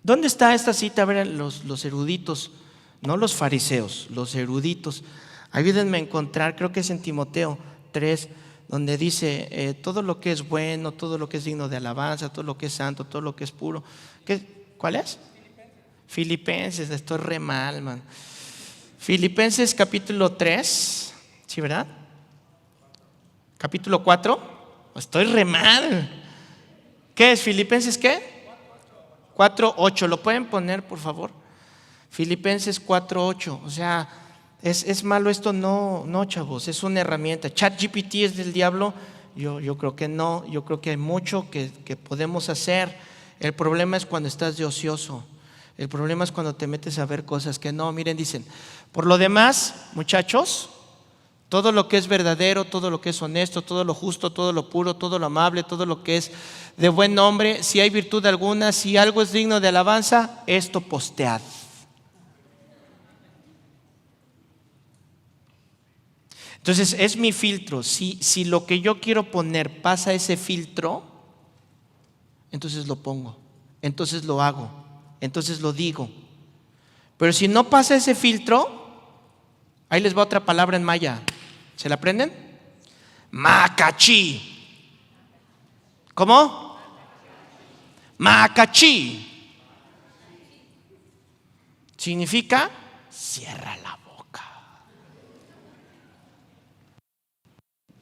¿dónde está esta cita? A ver, los eruditos, no los fariseos, los eruditos. Ayúdenme a encontrar, creo que es en Timoteo 3, donde dice todo lo que es bueno, todo lo que es digno de alabanza, todo lo que es santo, todo lo que es puro. ¿Cuál es? Filipenses, estoy re mal, man. Filipenses capítulo 3, ¿sí, verdad? Capítulo 4, estoy re mal. ¿Qué es? ¿Filipenses qué? 4:8, ¿lo pueden poner, por favor? Filipenses 4:8, o sea, ¿es malo esto? No, chavos, es una herramienta. ChatGPT es del diablo. Yo creo que no, yo creo que hay mucho que podemos hacer. El problema es cuando estás de ocioso. El problema es cuando te metes a ver cosas que no. Miren, dicen, por lo demás, muchachos, todo lo que es verdadero, todo lo que es honesto, todo lo justo, todo lo puro, todo lo amable, todo lo que es de buen nombre, si hay virtud alguna, si algo es digno de alabanza, esto postead. Entonces es mi filtro. Si lo que yo quiero poner pasa ese filtro, entonces lo pongo, entonces lo hago, entonces lo digo. Pero si no pasa ese filtro, ahí les va otra palabra en maya. ¿Se la aprenden? Macachí. ¿Cómo? Macachí. Significa cierra la boca.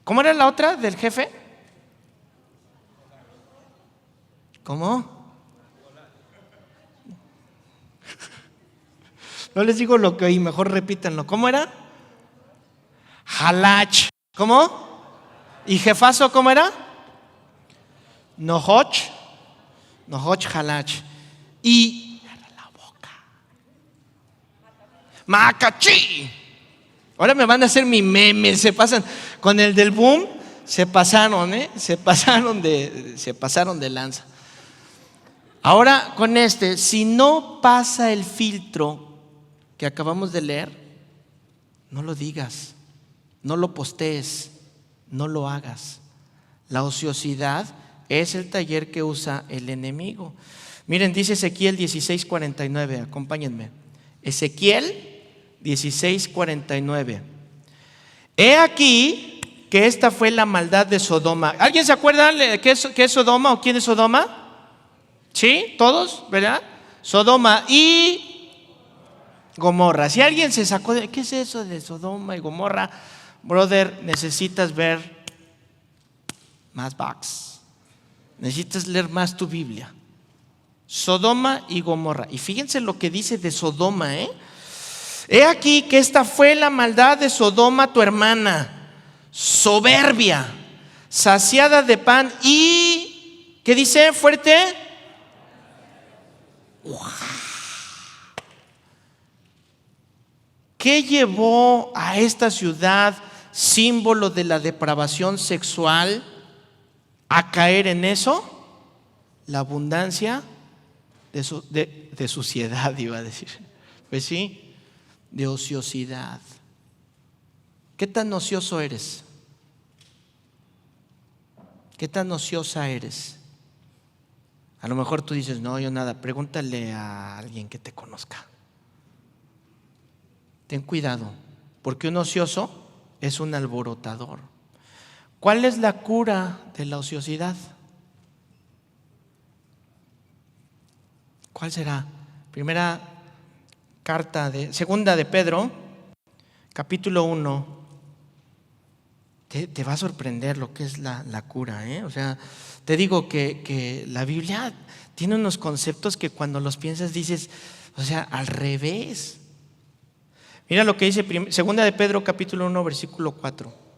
¿Cómo era la otra del jefe? ¿Cómo? No les digo lo que oí, mejor repítanlo. ¿Cómo era? Halach. ¿Cómo? ¿Y jefazo cómo era? Nohoch halach. Y cierra la boca. Macachí. Ahora me van a hacer mi meme. Se pasan con el del boom. Se pasaron, se pasaron de lanza. Ahora con si no pasa el filtro que acabamos de leer, no lo digas, no lo postees, no lo hagas. La ociosidad es el taller que usa el enemigo. Miren, dice Ezequiel 16:49, acompáñenme. Ezequiel 16:49. He aquí que esta fue la maldad de Sodoma. ¿Alguien se acuerda qué es Sodoma o quién es Sodoma? ¿Sí? ¿Todos? ¿Verdad? Sodoma y Gomorra. Si alguien se sacó de ¿qué es eso de Sodoma y Gomorra? Brother, necesitas ver más backs. Necesitas leer más tu Biblia. Sodoma y Gomorra. Y fíjense lo que dice de Sodoma, He aquí que esta fue la maldad de Sodoma, tu hermana, soberbia, saciada de pan y, ¿qué dice? Fuerte. ¿Qué llevó a esta ciudad, símbolo de la depravación sexual, a caer en eso? La abundancia de suciedad, iba a decir. Pues sí, de ociosidad. ¿Qué tan ocioso eres? ¿Qué tan ociosa eres? A lo mejor tú dices, no, yo nada. Pregúntale a alguien que te conozca. Ten cuidado, porque un ocioso es un alborotador. ¿Cuál es la cura de la ociosidad? ¿Cuál será? Segunda de Pedro, capítulo 1. Te va a sorprender lo que es la cura, ¿eh? O sea, te digo que la Biblia tiene unos conceptos que cuando los piensas dices, o sea, al revés. Mira lo que dice segunda de Pedro capítulo 1 versículo 4.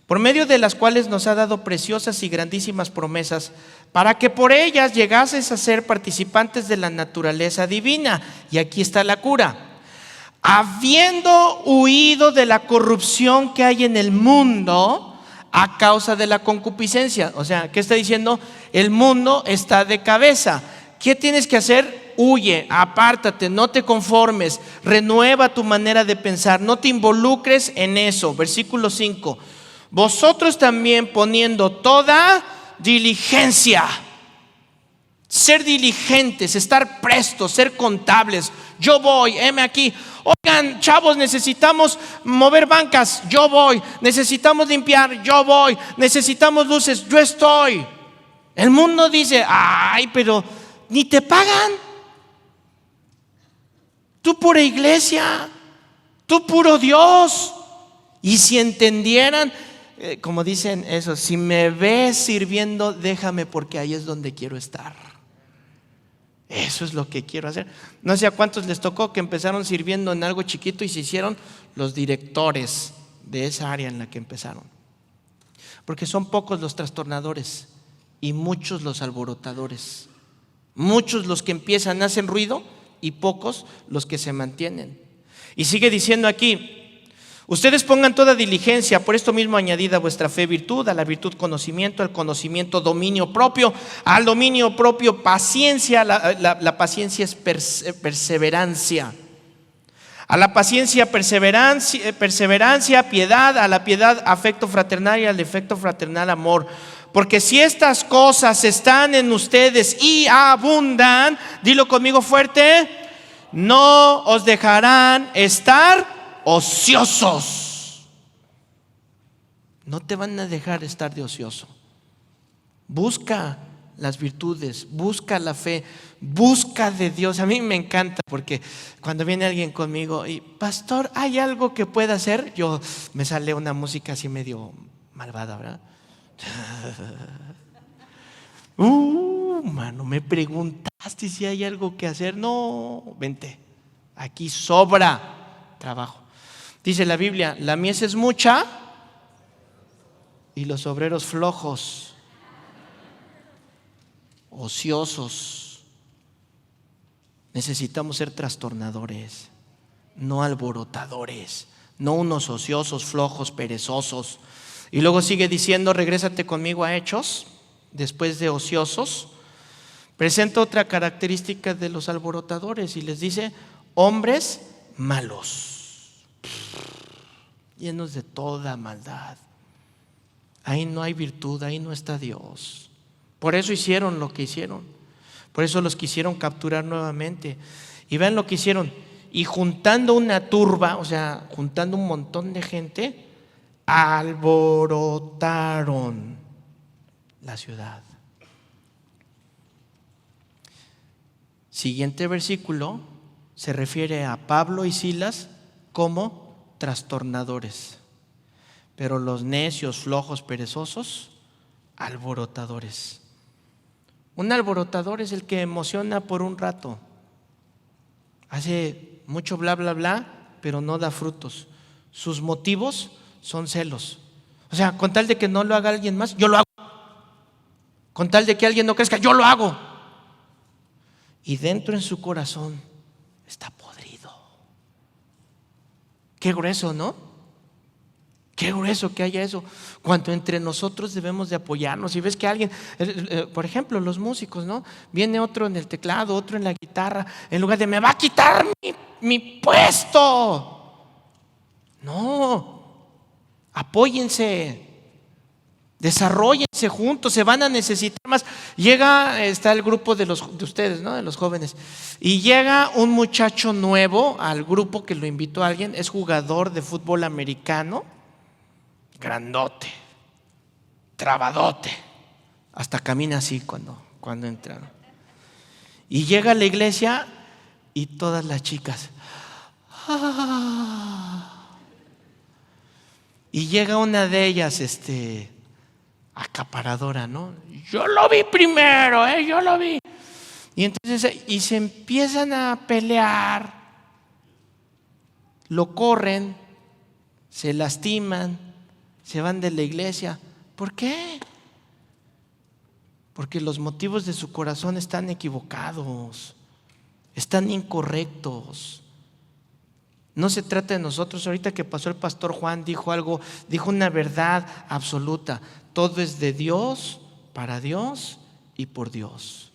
Por medio de las cuales nos ha dado preciosas y grandísimas promesas, para que por ellas llegases a ser participantes de la naturaleza divina. Y aquí está la cura. Habiendo huido de la corrupción que hay en el mundo a causa de la concupiscencia. O sea, ¿qué está diciendo? El mundo está de cabeza. ¿Qué tienes que hacer? Huye, apártate, no te conformes, renueva tu manera de pensar, no te involucres en eso. Versículo 5. Vosotros también poniendo toda diligencia. Ser diligentes, estar prestos, ser contables. Yo voy, heme aquí. Oigan, chavos, necesitamos mover bancas. Yo voy. Necesitamos limpiar. Yo voy. Necesitamos luces. Yo estoy. El mundo dice, ay, pero ni te pagan. Tú pura iglesia. Tú puro Dios. Y si entendieran, como dicen eso, si me ves sirviendo, déjame porque ahí es donde quiero estar. Eso es lo que quiero hacer. No sé a cuántos les tocó que empezaron sirviendo en algo chiquito y se hicieron los directores de esa área en la que empezaron. Porque son pocos los trastornadores y muchos los alborotadores. Muchos los que empiezan hacen ruido y pocos los que se mantienen. Y sigue diciendo aquí: ustedes pongan toda diligencia, por esto mismo añadida a vuestra fe virtud, a la virtud conocimiento, al conocimiento dominio propio, al dominio propio paciencia, la paciencia es perseverancia, a la paciencia perseverancia, piedad, a la piedad afecto fraternal y al afecto fraternal amor. Porque si estas cosas están en ustedes y abundan, dilo conmigo fuerte, no os dejarán estar ociosos. No te van a dejar estar de ocioso. Busca las virtudes, busca la fe, busca de Dios. A mí me encanta porque cuando viene alguien conmigo y pastor, ¿hay algo que pueda hacer? Yo me sale una música así medio malvada, ¿verdad? Mano, me preguntaste si hay algo que hacer. No, vente, aquí sobra trabajo. Dice la Biblia, la mies es mucha y los obreros flojos, ociosos. Necesitamos ser trastornadores, no alborotadores, no unos ociosos, flojos, perezosos. Y luego sigue diciendo, regrésate conmigo a Hechos, después de ociosos. Presenta otra característica de los alborotadores y les dice, hombres malos, llenos de toda maldad. Ahí no hay virtud, ahí no está Dios. Por eso hicieron lo que hicieron. Por eso los quisieron capturar nuevamente. Y vean lo que hicieron. Y juntando una turba, o sea, juntando un montón de gente, alborotaron la ciudad. Siguiente versículo se refiere a Pablo y Silas como trastornadores, pero los necios, flojos, perezosos, alborotadores. Un alborotador es el que emociona por un rato, hace mucho bla bla bla, pero no da frutos. Sus motivos son celos. O sea, con tal de que no lo haga alguien más, yo lo hago. Con tal de que alguien no crezca, yo lo hago. Y dentro en su corazón está podrido. Qué grueso, ¿no? Qué grueso que haya eso. Cuando entre nosotros debemos de apoyarnos. Y ves que alguien, por ejemplo, los músicos, ¿no? Viene otro en el teclado, otro en la guitarra. En lugar de me va a quitar mi puesto. No. Apóyense. Desarróllense juntos, se van a necesitar más. Está el grupo de ustedes, ¿no? De los jóvenes. Y llega un muchacho nuevo al grupo que lo invitó a alguien, es jugador de fútbol americano, grandote, trabadote, hasta camina así cuando entra. Y llega a la iglesia y todas las chicas. Y llega una de ellas, acaparadora, ¿no? Yo lo vi primero, yo lo vi. Y entonces, y se empiezan a pelear, lo corren, se lastiman, se van de la iglesia. ¿Por qué? Porque los motivos de su corazón están equivocados, están incorrectos. No se trata de nosotros. Ahorita que pasó el pastor Juan dijo algo, dijo una verdad absoluta. Todo es de Dios, para Dios y por Dios.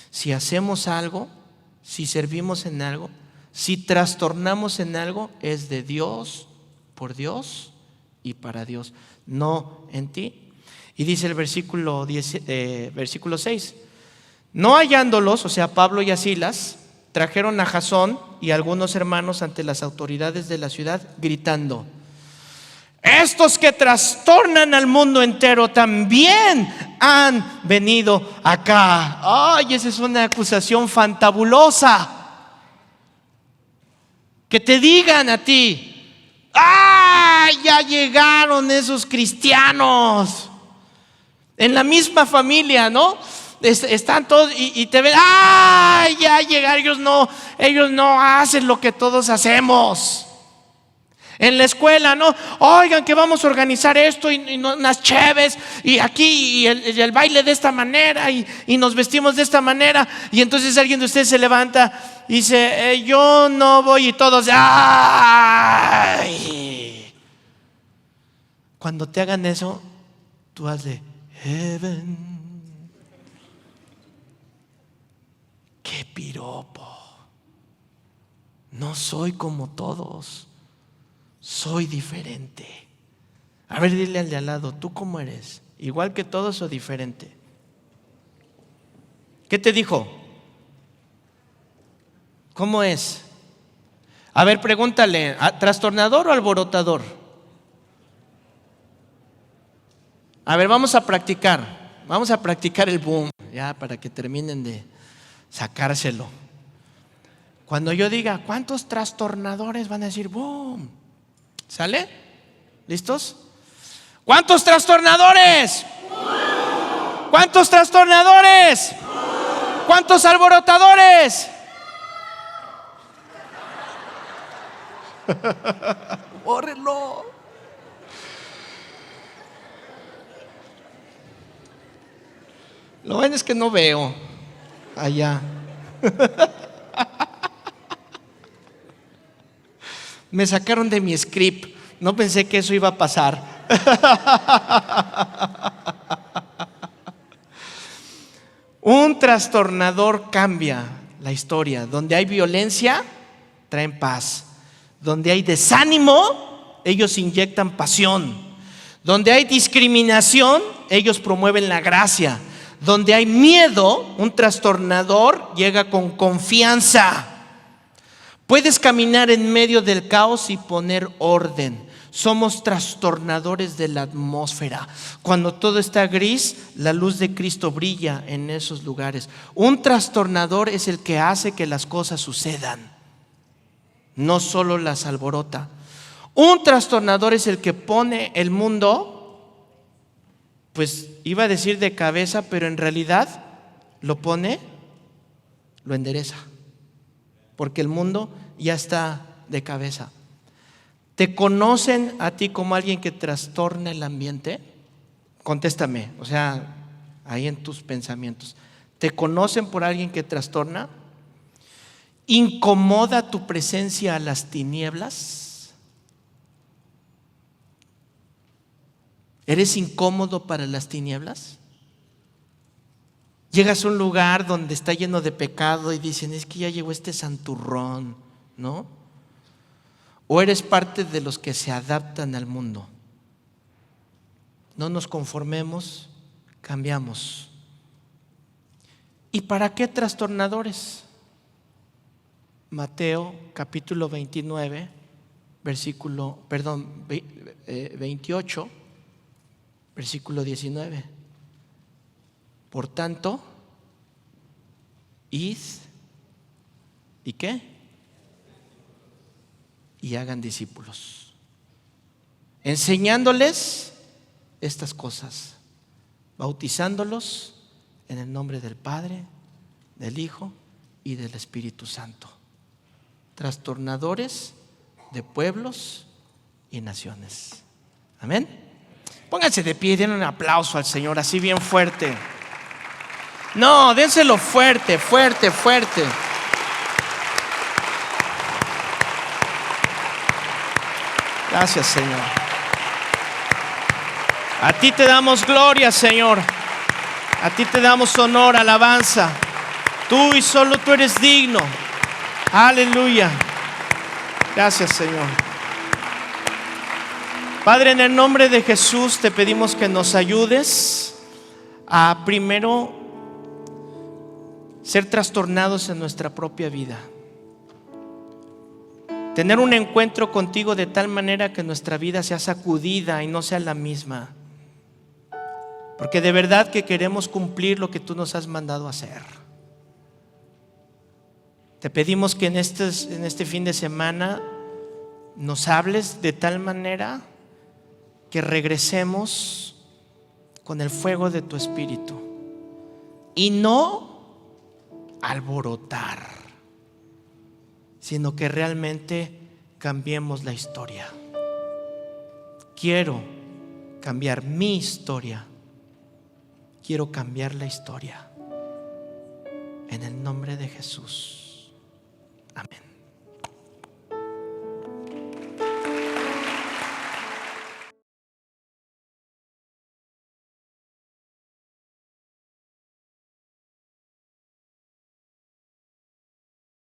Si hacemos algo, si servimos en algo, si trastornamos en algo, es de Dios, por Dios y para Dios, no en ti. Y dice el versículo 6, no hallándolos, o sea, Pablo y a Silas, trajeron a Jasón y algunos hermanos ante las autoridades de la ciudad, gritando: estos que trastornan al mundo entero también han venido acá. Ay, esa es una acusación fantabulosa. Que te digan a ti: ¡ay, ya llegaron esos cristianos! En la misma familia, ¿no? Están todos y te ven: ¡ay, ya llegaron! Ellos no hacen lo que todos hacemos. En la escuela, ¿no? Oigan, que vamos a organizar esto y unas cheves, y aquí y el baile de esta manera, y nos vestimos de esta manera. Y entonces alguien de ustedes se levanta y dice: yo no voy, y todos: ¡ay! Cuando te hagan eso, tú haz de heaven. ¡Qué piropo! No soy como todos, soy diferente. A ver, dile al de al lado: ¿tú cómo eres? ¿Igual que todos o diferente? ¿Qué te dijo? ¿Cómo es? A ver, pregúntale: ¿trastornador o alborotador? A ver, vamos a practicar el boom, ya, para que terminen de sacárselo. Cuando yo diga ¿cuántos trastornadores? Van a decir boom. ¿Sale? ¿Listos? ¿Cuántos trastornadores? ¿Cuántos trastornadores? ¿Cuántos alborotadores? Bórrenlo. Lo bueno es que no veo allá. Me sacaron de mi script. No pensé que eso iba a pasar. Un trastornador cambia la historia. Donde hay violencia, traen paz. Donde hay desánimo, ellos inyectan pasión. Donde hay discriminación, ellos promueven la gracia. Donde hay miedo, un trastornador llega con confianza. Puedes caminar en medio del caos y poner orden. Somos trastornadores de la atmósfera. Cuando todo está gris, la luz de Cristo brilla en esos lugares. Un trastornador es el que hace que las cosas sucedan, no solo las alborota. Un trastornador es el que pone el mundo, pues iba a decir de cabeza, pero en realidad lo endereza. Porque el mundo ya está de cabeza. ¿Te conocen a ti como alguien que trastorna el ambiente? Contéstame, o sea, ahí en tus pensamientos. ¿Te conocen por alguien que trastorna? ¿Incomoda tu presencia a las tinieblas? ¿Eres incómodo para las tinieblas? Llegas a un lugar donde está lleno de pecado y dicen: es que ya llegó este santurrón, ¿no? ¿O eres parte de los que se adaptan al mundo? No nos conformemos, cambiamos. ¿Y para qué trastornadores? Mateo capítulo 29, 28, versículo 19. Por tanto, id, ¿y qué? Y hagan discípulos, enseñándoles estas cosas, bautizándolos en el nombre del Padre, del Hijo y del Espíritu Santo, trastornadores de pueblos y naciones. Amén. Pónganse de pie y den un aplauso al Señor así bien fuerte. No, dénselo fuerte, fuerte, fuerte. Gracias, Señor. A ti te damos gloria, Señor. A ti te damos honor, alabanza. Tú y solo tú eres digno. Aleluya. Gracias, Señor. Padre, en el nombre de Jesús te pedimos que nos ayudes a primero ser trastornados en nuestra propia vida. Tener un encuentro contigo de tal manera que nuestra vida sea sacudida y no sea la misma. Porque de verdad que queremos cumplir lo que tú nos has mandado a hacer. Te pedimos que en este fin de semana nos hables de tal manera que regresemos con el fuego de tu Espíritu y no alborotar, sino que realmente cambiemos la historia. Quiero cambiar mi historia. Quiero cambiar la historia. En el nombre de Jesús.